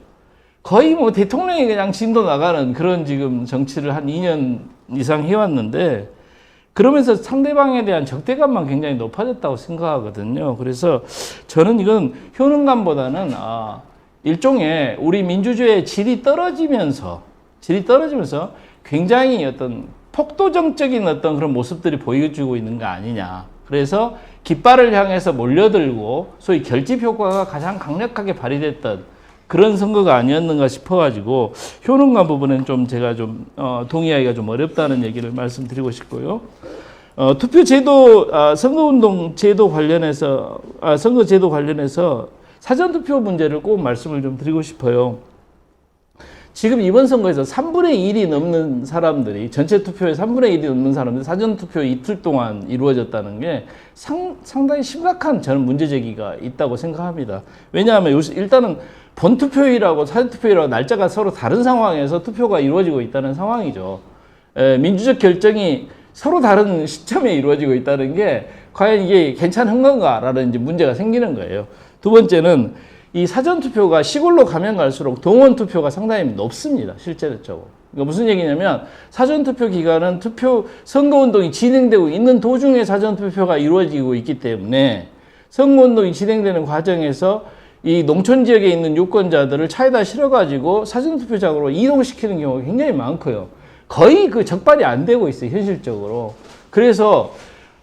거의 대통령이 그냥 진도 나가는 그런 지금 정치를 한 2년 이상 해왔는데 그러면서 상대방에 대한 적대감만 굉장히 높아졌다고 생각하거든요. 그래서 저는 이건 효능감보다는 일종의 우리 민주주의의 질이 떨어지면서 굉장히 어떤 폭도정적인 어떤 그런 모습들이 보여주고 있는 거 아니냐. 그래서 깃발을 향해서 몰려들고 소위 결집 효과가 가장 강력하게 발휘됐던 그런 선거가 아니었는가 싶어가지고 효능감 부분은 좀 제가 좀 동의하기가 좀 어렵다는 얘기를 말씀드리고 싶고요. 투표제도 선거운동 제도 관련해서 선거제도 관련해서 사전투표 문제를 꼭 말씀을 좀 드리고 싶어요. 지금 이번 선거에서 3분의 1이 넘는 사람들이, 전체 투표의 3분의 1이 넘는 사람들이 사전투표 이틀 동안 이루어졌다는 게 상당히 심각한 저는 문제제기가 있다고 생각합니다. 왜냐하면 요새 일단은 본투표일하고 사전투표일하고 날짜가 서로 다른 상황에서 투표가 이루어지고 있다는 상황이죠. 민주적 결정이 서로 다른 시점에 이루어지고 있다는 게 과연 이게 괜찮은 건가라는 이제 문제가 생기는 거예요. 두 번째는 이 사전투표가 시골로 가면 갈수록 동원투표가 상당히 높습니다. 실제적으로. 그러니까 무슨 얘기냐면 사전투표 기간은 선거운동이 진행되고 있는 도중에 사전투표가 이루어지고 있기 때문에 선거운동이 진행되는 과정에서 이 농촌 지역에 있는 유권자들을 차에다 실어가지고 사전투표장으로 이동시키는 경우가 굉장히 많고요. 거의 그 적발이 안 되고 있어요, 현실적으로. 그래서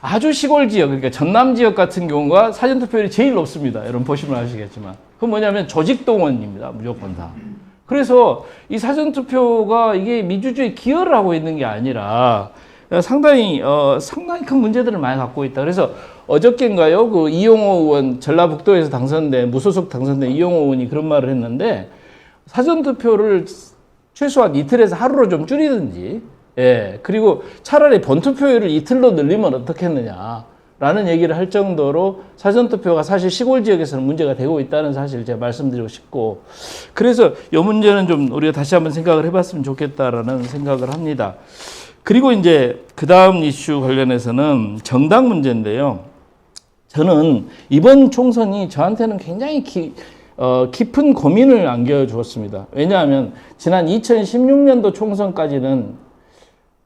아주 시골 지역, 그러니까 전남 지역 같은 경우가 사전투표율이 제일 높습니다. 여러분 보시면 아시겠지만. 그건 뭐냐면 조직동원입니다, 무조건 다. 그래서 이 사전투표가 이게 민주주의에 기여를 하고 있는 게 아니라 상당히 큰 문제들을 많이 갖고 있다. 그래서 어저께인가요? 그 이용호 의원, 전라북도에서 무소속 당선된 이용호 의원이 그런 말을 했는데, 사전투표를 최소한 이틀에서 하루로 좀 줄이든지, 그리고 차라리 본투표율을 이틀로 늘리면 어떻겠느냐라는 얘기를 할 정도로 사전투표가 사실 시골 지역에서는 문제가 되고 있다는 사실을 제가 말씀드리고 싶고, 그래서 이 문제는 좀 우리가 다시 한번 생각을 해봤으면 좋겠다라는 생각을 합니다. 그리고 이제 그 다음 이슈 관련해서는 정당 문제인데요. 저는 이번 총선이 저한테는 굉장히 깊은 고민을 안겨주었습니다. 왜냐하면 지난 2016년도 총선까지는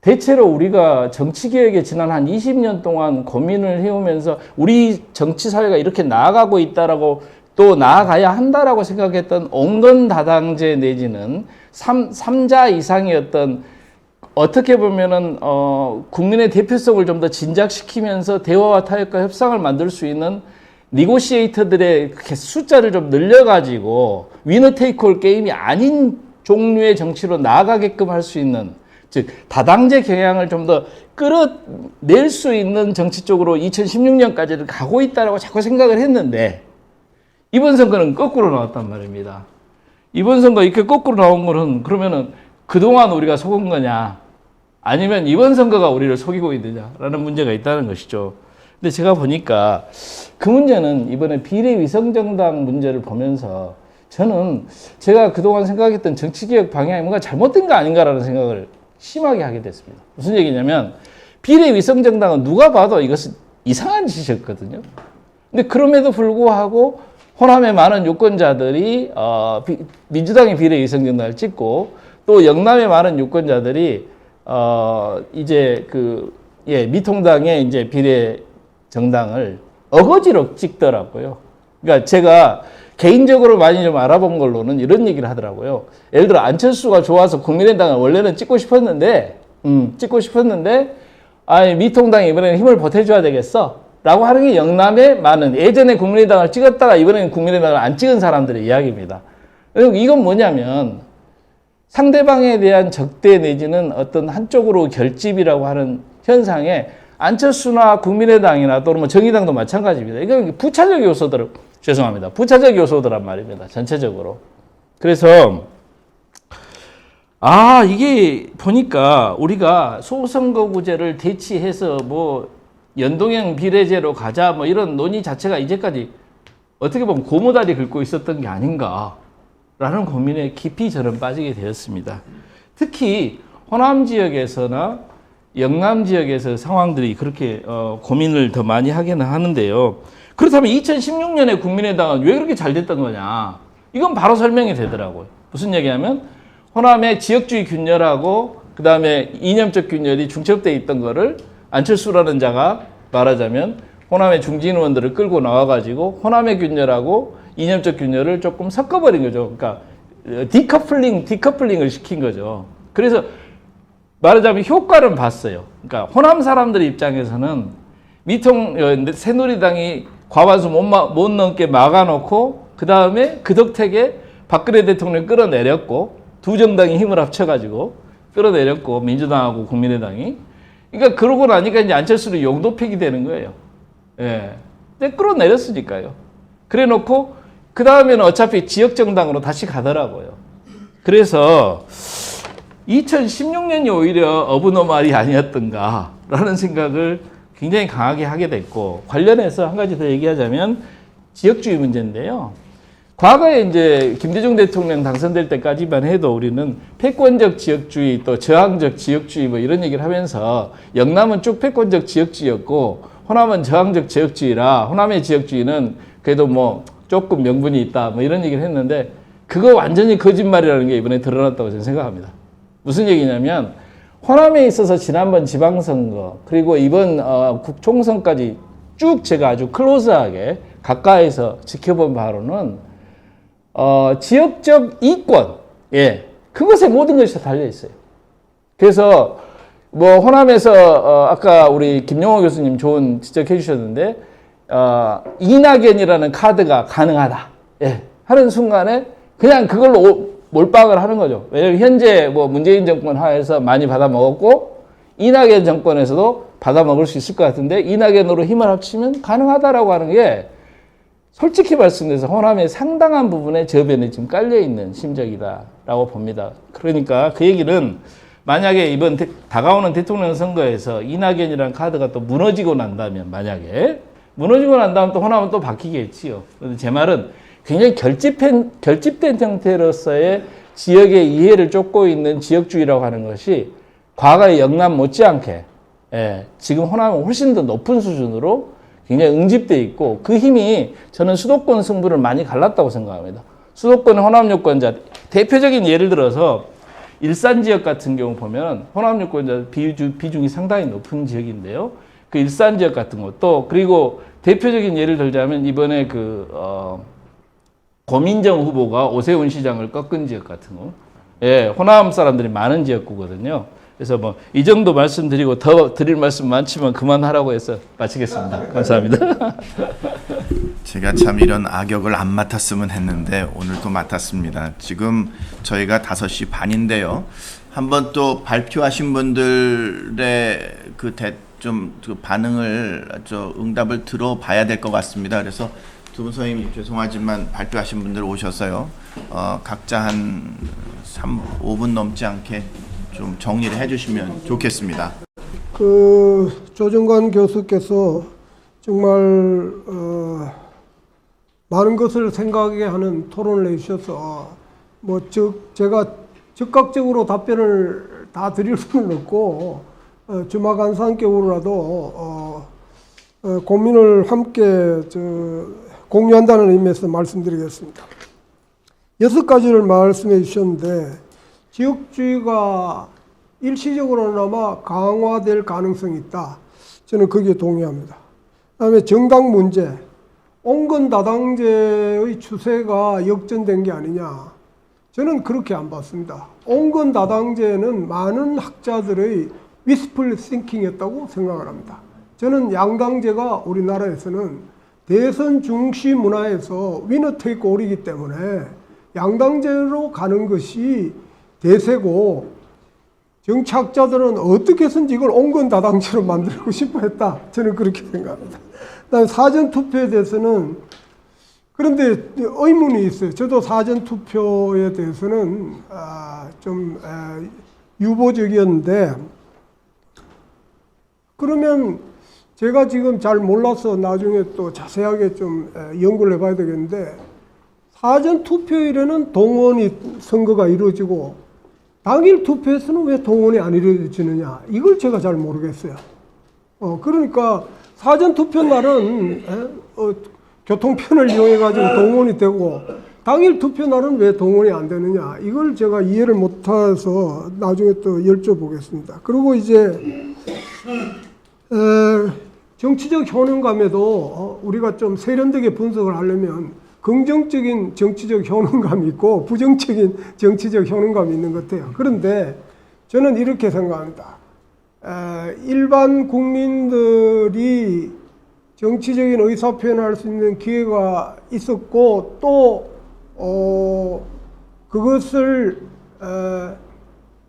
대체로 우리가 정치개혁에 지난 한 20년 동안 고민을 해오면서 우리 정치사회가 이렇게 나아가고 있다라고 또 나아가야 한다라고 생각했던 온건다당제 내지는 3자 이상의 어떻게 보면은 국민의 대표성을 좀 더 진작시키면서 대화와 타협과 협상을 만들 수 있는 니고시에이터들의 숫자를 좀 늘려가지고 위너 테이크올 게임이 아닌 종류의 정치로 나아가게끔 할 수 있는, 즉 다당제 경향을 좀 더 끌어낼 수 있는 정치 쪽으로 2016년까지는 가고 있다라고 자꾸 생각을 했는데, 이번 선거는 거꾸로 나왔단 말입니다. 이번 선거 이렇게 거꾸로 나온 거는 그러면은 그동안 우리가 속은 거냐, 아니면 이번 선거가 우리를 속이고 있느냐라는 문제가 있다는 것이죠. 근데 제가 보니까 그 문제는 이번에 비례위성정당 문제를 보면서 저는 제가 그동안 생각했던 정치개혁 방향이 뭔가 잘못된 거 아닌가라는 생각을 심하게 하게 됐습니다. 무슨 얘기냐면 비례위성정당은 누가 봐도 이것은 이상한 짓이었거든요. 근데 그럼에도 불구하고 호남의 많은 유권자들이 민주당의 비례위성정당을 찍고, 또 영남의 많은 유권자들이 이제 미통당의 이제 비례정당을 어거지로 찍더라고요. 그러니까 제가 개인적으로 많이 좀 알아본 걸로는 이런 얘기를 하더라고요. 예를 들어 안철수가 좋아서 국민의당을 원래는 찍고 싶었는데 미통당이 이번에는 힘을 보태줘야 되겠어 라고 하는 게 영남의 많은, 예전에 국민의당을 찍었다가 이번에는 국민의당을 안 찍은 사람들의 이야기입니다. 이건 뭐냐면 상대방에 대한 적대 내지는 어떤 한쪽으로 결집이라고 하는 현상에 안철수나 국민의당이나 또는 정의당도 마찬가지입니다. 이건 부차적 요소들란 말입니다. 전체적으로. 그래서 이게 보니까 우리가 소선거구제를 대치해서 연동형 비례제로 가자 이런 논의 자체가 이제까지 어떻게 보면 고무다리 긁고 있었던 게 아닌가라는 고민에 깊이 저는 빠지게 되었습니다. 특히 호남 지역에서나 영남 지역에서 상황들이 그렇게 고민을 더 많이 하기는 하는데요. 그렇다면 2016년에 국민의당은 왜 그렇게 잘 됐던 거냐? 이건 바로 설명이 되더라고요. 무슨 얘기냐면 호남의 지역주의 균열하고 그 다음에 이념적 균열이 중첩되어 있던 거를 안철수라는 자가 말하자면 호남의 중진 의원들을 끌고 나와가지고 호남의 균열하고 이념적 균열을 조금 섞어버린 거죠. 그러니까 디커플링을 시킨 거죠. 그래서 말하자면 효과를 봤어요. 그러니까 호남 사람들 입장에서는 새누리당이 과반수 못 넘게 막아놓고 그 다음에 그 덕택에 박근혜 대통령 끌어내렸고 두 정당이 힘을 합쳐가지고 끌어내렸고 민주당하고 국민의당이, 그러니까 그러고 나니까 이제 안철수는 용도팩이 되는 거예요. 근데 끌어내렸으니까요. 그래 놓고 그 다음에는 어차피 지역 정당으로 다시 가더라고요. 그래서 2016년이 오히려 어브노말이 아니었던가라는 생각을 굉장히 강하게 하게 됐고, 관련해서 한 가지 더 얘기하자면 지역주의 문제인데요. 과거에 이제 김대중 대통령 당선될 때까지만 해도 우리는 패권적 지역주의 또 저항적 지역주의 뭐 이런 얘기를 하면서 영남은 쭉 패권적 지역주의였고 호남은 저항적 지역주의라 호남의 지역주의는 그래도 뭐 조금 명분이 있다 뭐 이런 얘기를 했는데, 그거 완전히 거짓말이라는 게 이번에 드러났다고 저는 생각합니다. 무슨 얘기냐면 호남에 있어서 지난번 지방선거 그리고 이번 국총선까지 쭉 제가 아주 클로즈하게 가까이서 지켜본 바로는 지역적 이권, 예, 그것에 모든 것이 다 달려 있어요. 그래서 뭐 호남에서 아까 우리 김용호 교수님 좋은 지적해 주셨는데 이낙연이라는 카드가 가능하다, 예, 하는 순간에 그냥 그걸로 몰빵을 하는 거죠. 왜냐하면 현재 뭐 문재인 정권 하에서 많이 받아 먹었고 이낙연 정권에서도 받아 먹을 수 있을 것 같은데 이낙연으로 힘을 합치면 가능하다라고 하는 게 솔직히 말씀드려서 호남의 상당한 부분에 저변에 지금 깔려있는 심적이다라고 봅니다. 그러니까 그 얘기는 만약에 이번 다가오는 대통령 선거에서 이낙연이라는 카드가 또 무너지고 난다면, 만약에 무너지고 난다면 또 호남은 또 바뀌겠지요. 그런데 제 말은 굉장히 결집된 형태로서의 지역의 이해를 쫓고 있는 지역주의라고 하는 것이 과거의 영남 못지않게, 예, 지금 호남은 훨씬 더 높은 수준으로 굉장히 응집되어 있고, 그 힘이 저는 수도권 승부를 많이 갈랐다고 생각합니다. 수도권의 호남 유권자, 대표적인 예를 들어서 일산 지역 같은 경우 보면 호남 유권자 비중이 상당히 높은 지역인데요. 그 일산 지역 같은 것도, 그리고 대표적인 예를 들자면 이번에 고민정 후보가 오세훈 시장을 꺾은 지역 같은 거, 예, 호남 사람들이 많은 지역구거든요. 그래서 뭐 이 정도 말씀드리고 더 드릴 말씀 많지만 그만하라고 해서 마치겠습니다. 감사합니다. 제가 참 이런 악역을 안 맡았으면 했는데 오늘 또 맡았습니다. 지금 저희가 5시 반인데요. 한번 또 발표하신 분들의 그 반응을, 응답을 들어봐야 될 것 같습니다. 그래서 두 분 선생님 죄송하지만 발표하신 분들 오셔서요. 각자 한 5분 넘지 않게 좀 정리를 해주시면 좋겠습니다. 조정관 교수께서 정말 많은 것을 생각하게 하는 토론을 해주셔서 제가 즉각적으로 답변을 다 드릴 수는 없고 주마간산격으로라도 고민을 함께 공유한다는 의미에서 말씀드리겠습니다. 6가지를 말씀해 주셨는데, 지역주의가 일시적으로나마 강화될 가능성이 있다. 저는 거기에 동의합니다. 그다음에 정당 문제, 온건다당제의 추세가 역전된 게 아니냐. 저는 그렇게 안 봤습니다. 온건다당제는 많은 학자들의 wishful thinking이었다고 생각을 합니다. 저는 양당제가 우리나라에서는 대선 중시 문화에서 위너 테이크 올이기 때문에 양당제로 가는 것이 대세고, 정치학자들은 어떻게 해서든지 이걸 온건다당제로 만들고 싶어 했다. 저는 그렇게 생각합니다. 그다음에 사전투표에 대해서는, 그런데 의문이 있어요. 저도 사전투표에 대해서는 좀 유보적이었는데, 그러면 제가 지금 잘 몰라서 나중에 또 자세하게 좀 연구를 해봐야 되겠는데, 사전투표일에는 동원이 선거가 이루어지고 당일 투표에서는 왜 동원이 안 이루어지느냐, 이걸 제가 잘 모르겠어요. 그러니까 사전투표 날은 교통편을 이용해 가지고 동원이 되고 당일 투표 날은 왜 동원이 안 되느냐, 이걸 제가 이해를 못해서 나중에 또 여쭤보겠습니다. 그리고 이제 정치적 효능감에도 우리가 좀 세련되게 분석을 하려면 긍정적인 정치적 효능감이 있고 부정적인 정치적 효능감이 있는 것 같아요. 그런데 저는 이렇게 생각합니다. 일반 국민들이 정치적인 의사표현을 할 수 있는 기회가 있었고, 또 그것을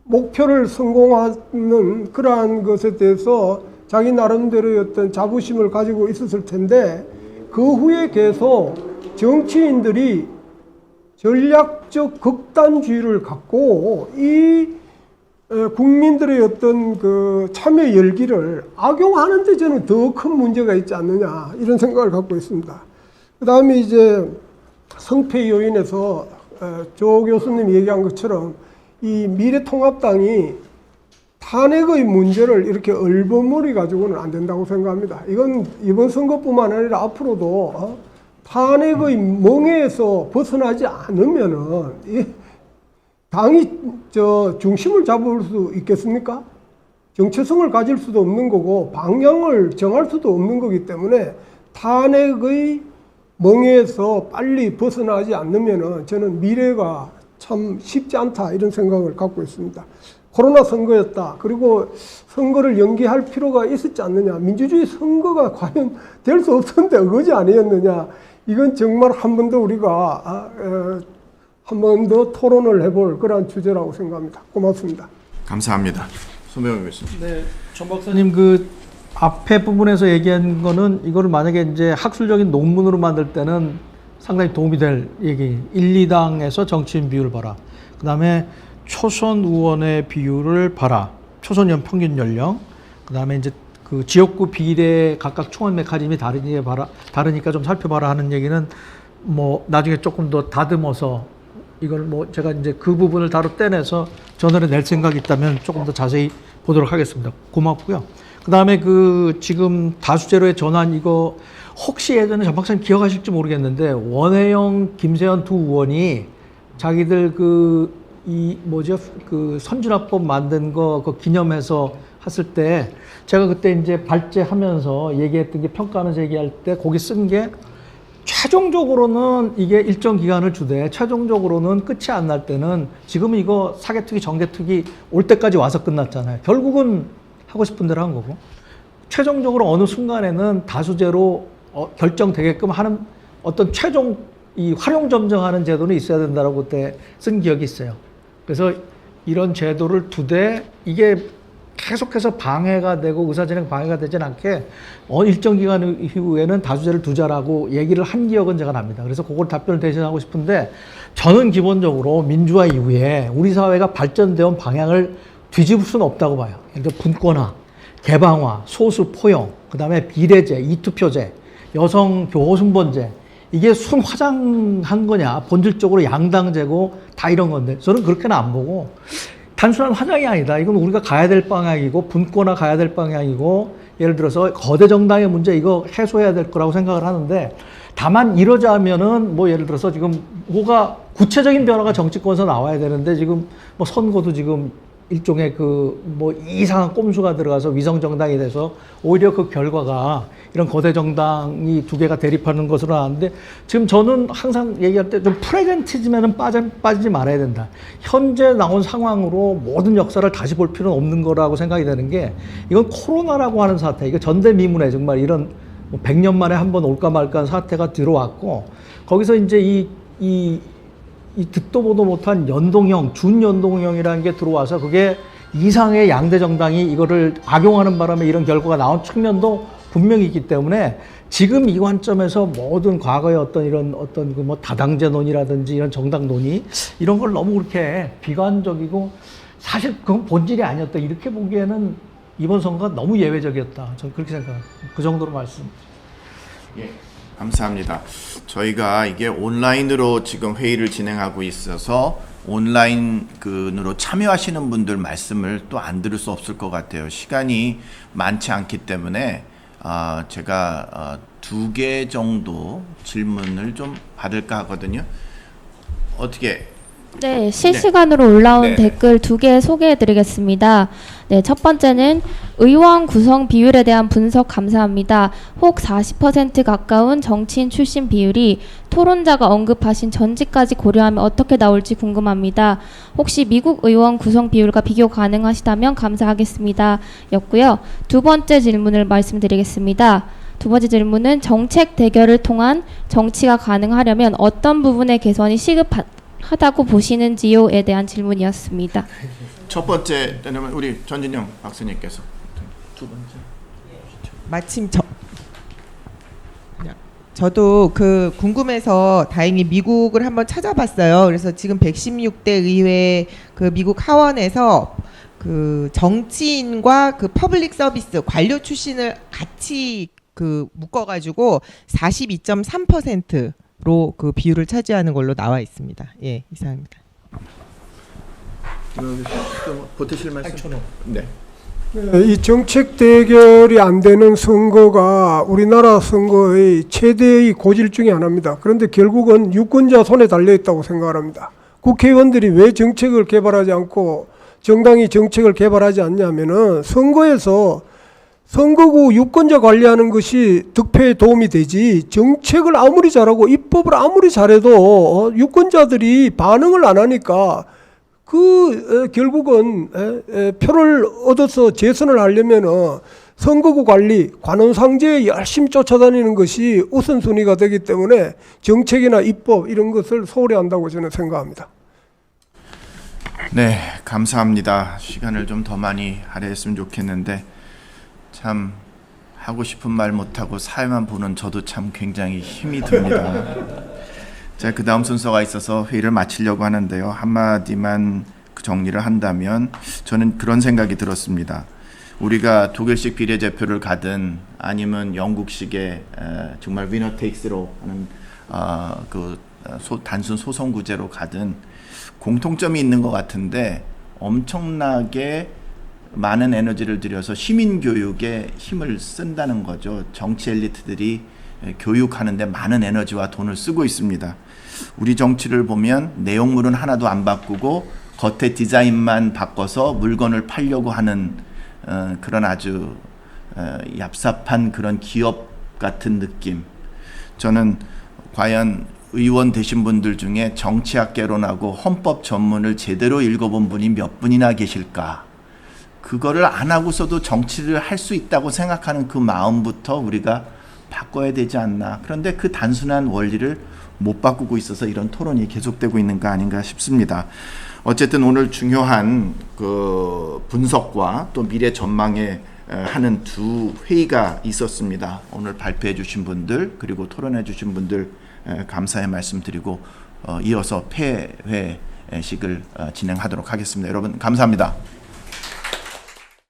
목표를 성공하는 그러한 것에 대해서 자기 나름대로의 어떤 자부심을 가지고 있었을 텐데, 그 후에 계속 정치인들이 전략적 극단주의를 갖고 이 국민들의 어떤 그 참여 열기를 악용하는데 저는 더 큰 문제가 있지 않느냐 이런 생각을 갖고 있습니다. 그 다음에 이제 성패 요인에서 조 교수님이 얘기한 것처럼 이 미래통합당이 탄핵의 문제를 이렇게 얼버무리 가지고는 안 된다고 생각합니다. 이건 이번 선거뿐만 아니라 앞으로도 탄핵의 멍에에서 벗어나지 않으면은 이 당이 중심을 잡을 수 있겠습니까? 정체성을 가질 수도 없는 거고 방향을 정할 수도 없는 거기 때문에 탄핵의 멍에에서 빨리 벗어나지 않으면은 저는 미래가 참 쉽지 않다 이런 생각을 갖고 있습니다. 코로나 선거였다. 그리고 선거를 연기할 필요가 있었지 않느냐. 민주주의 선거가 과연 될 수 없었는데 어거지 아니었느냐. 이건 정말 한 번 더 우리가 한 번 더 토론을 해볼 그러한 주제라고 생각합니다. 고맙습니다. 감사합니다. 손병호 교수님. 네, 정 박사님 그 앞에 부분에서 얘기한 거는 이거를 만약에 이제 학술적인 논문으로 만들 때는 상당히 도움이 될 얘기. 1, 2당에서 정치인 비율을 봐라. 그다음에 초선 의원의 비율을 봐라. 초선 연 평균 연령. 그다음에 이제 그 지역구 비례 각각 총원 메커니즘이 다르니까 좀 살펴봐라 하는 얘기는 뭐 나중에 조금 더 다듬어서 이걸 뭐 제가 이제 그 부분을 다루 떼내서 전원에 낼 생각이 있다면 조금 더 자세히 보도록 하겠습니다. 고맙고요. 그다음에 그 지금 다수제로의 전환 이거 혹시 예전에 정 박사님 기억하실지 모르겠는데 원혜영, 김세현 두 의원이 자기들 그 선진화법 만든 거 그 기념해서 했을 때 제가 그때 이제 발제하면서 얘기했던 게 평가하면서 얘기할 때 거기 쓴 게 최종적으로는 이게 일정 기간을 주되 최종적으로는 끝이 안 날 때는 지금 이거 사개특위 정개특위 올 때까지 와서 끝났잖아요. 결국은 하고 싶은 대로 한 거고 최종적으로 어느 순간에는 다수제로 결정되게끔 하는 어떤 최종 이 활용 점정하는 제도는 있어야 된다라고 그때 쓴 기억이 있어요. 그래서 이런 제도를 두되 이게 계속해서 방해가 되고 의사진행 방해가 되진 않게 일정 기간 이후에는 다수제를 두자라고 얘기를 한 기억은 제가 납니다. 그래서 그걸 답변을 대신하고 싶은데 저는 기본적으로 민주화 이후에 우리 사회가 발전되어 온 방향을 뒤집을 수는 없다고 봐요. 그러니까 분권화, 개방화, 소수 포용, 그 다음에 비례제, 이투표제, 여성 교호순번제 이게 순화장한 거냐 본질적으로 양당제고 다 이런 건데 저는 그렇게는 안 보고 단순한 화장이 아니다. 이건 우리가 가야 될 방향이고 분권화 가야 될 방향이고 예를 들어서 거대 정당의 문제 이거 해소해야 될 거라고 생각을 하는데 다만 이러자면은 뭐 예를 들어서 지금 뭐가 구체적인 변화가 정치권에서 나와야 되는데 지금 뭐 선거도 지금 일종의 그 뭐 이상한 꼼수가 들어가서 위성 정당이 돼서 오히려 그 결과가 이런 거대 정당이 두 개가 대립하는 것으로 나왔는데 지금 저는 항상 얘기할 때 좀 프레젠티즘에는 빠지지 말아야 된다. 현재 나온 상황으로 모든 역사를 다시 볼 필요는 없는 거라고 생각이 되는 게 이건 코로나라고 하는 사태, 이거 전대미문에 정말 이런 100년 만에 한 번 올까 말까 한 사태가 들어왔고 거기서 이제 이 듣도 보도 못한 연동형, 준연동형이라는 게 들어와서 그게 이상의 양대 정당이 이거를 악용하는 바람에 이런 결과가 나온 측면도 분명히 있기 때문에 지금 이 관점에서 모든 과거의 어떤 그 뭐 다당제 논의라든지 이런 정당 논의 이런 걸 너무 그렇게 비관적이고 사실 그건 본질이 아니었다. 이렇게 보기에는 이번 선거가 너무 예외적이었다. 저는 그렇게 생각합니다. 그 정도로 말씀. 예, 감사합니다. 저희가 이게 온라인으로 지금 회의를 진행하고 있어서 온라인으로 참여하시는 분들 말씀을 또 안 들을 수 없을 것 같아요. 시간이 많지 않기 때문에 제가 2개 정도 질문을 좀 받을까 하거든요. 어떻게? 네, 실시간으로 올라온 네. 댓글 2개 소개해드리겠습니다. 네, 첫 번째는 의원 구성 비율에 대한 분석 감사합니다. 혹 40% 가까운 정치인 출신 비율이 토론자가 언급하신 전직까지 고려하면 어떻게 나올지 궁금합니다. 혹시 미국 의원 구성 비율과 비교 가능하시다면 감사하겠습니다. 였고요. 두 번째 질문을 말씀드리겠습니다. 두 번째 질문은 정책 대결을 통한 정치가 가능하려면 어떤 부분의 개선이 시급하다고 보시는지요에 대한 질문이었습니다. 첫 번째 때는 우리 전진영 박사님께서. 마침 저도 그 궁금해서 다행히 미국을 한번 찾아봤어요. 그래서 지금 116대 의회 그 미국 하원에서 그 정치인과 그 퍼블릭 서비스 관료 출신을 같이 그 묶어가지고 42.3%로 그 비율을 차지하는 걸로 나와 있습니다. 예, 이상입니다. 보태실 말씀? 네. 이 정책 대결이 안 되는 선거가 우리나라 선거의 최대의 고질 중에 하나입니다. 그런데 결국은 유권자 손에 달려 있다고 생각을 합니다. 국회의원들이 왜 정책을 개발하지 않고 정당이 정책을 개발하지 않냐면은 선거에서 선거구 유권자 관리하는 것이 득표에 도움이 되지, 정책을 아무리 잘하고 입법을 아무리 잘해도 유권자들이 반응을 안 하니까 결국은 표를 얻어서 재선을 하려면은 선거구 관리, 관원상제에 열심히 쫓아다니는 것이 우선순위가 되기 때문에 정책이나 입법 이런 것을 소홀히 한다고 저는 생각합니다. 네, 감사합니다. 시간을 좀 더 많이 할애했으면 좋겠는데 참 하고 싶은 말 못하고 사회만 보는 저도 참 굉장히 힘이 듭니다. 자, 그 다음 순서가 있어서 회의를 마치려고 하는데요. 한마디만 정리를 한다면 저는 그런 생각이 들었습니다. 우리가 독일식 비례대표를 가든 아니면 영국식의 정말 위너 테이크스로 하는 단순 소선구제로 가든 공통점이 있는 것 같은데 엄청나게 많은 에너지를 들여서 시민교육에 힘을 쓴다는 거죠. 정치 엘리트들이 교육하는데 많은 에너지와 돈을 쓰고 있습니다. 우리 정치를 보면 내용물은 하나도 안 바꾸고 겉에 디자인만 바꿔서 물건을 팔려고 하는 그런 아주 얍삽한 그런 기업 같은 느낌. 저는 과연 의원 되신 분들 중에 정치학개론하고 헌법 전문을 제대로 읽어본 분이 몇 분이나 계실까? 그거를 안 하고서도 정치를 할 수 있다고 생각하는 그 마음부터 우리가 바꿔야 되지 않나. 그런데 그 단순한 원리를 못 바꾸고 있어서 이런 토론이 계속되고 있는 거 아닌가 싶습니다. 어쨌든 오늘 중요한 그 분석과 또 미래 전망에 하는 두 회의가 있었습니다. 오늘 발표해 주신 분들 그리고 토론해 주신 분들 감사의 말씀드리고 이어서 폐회식을 진행하도록 하겠습니다. 여러분 감사합니다.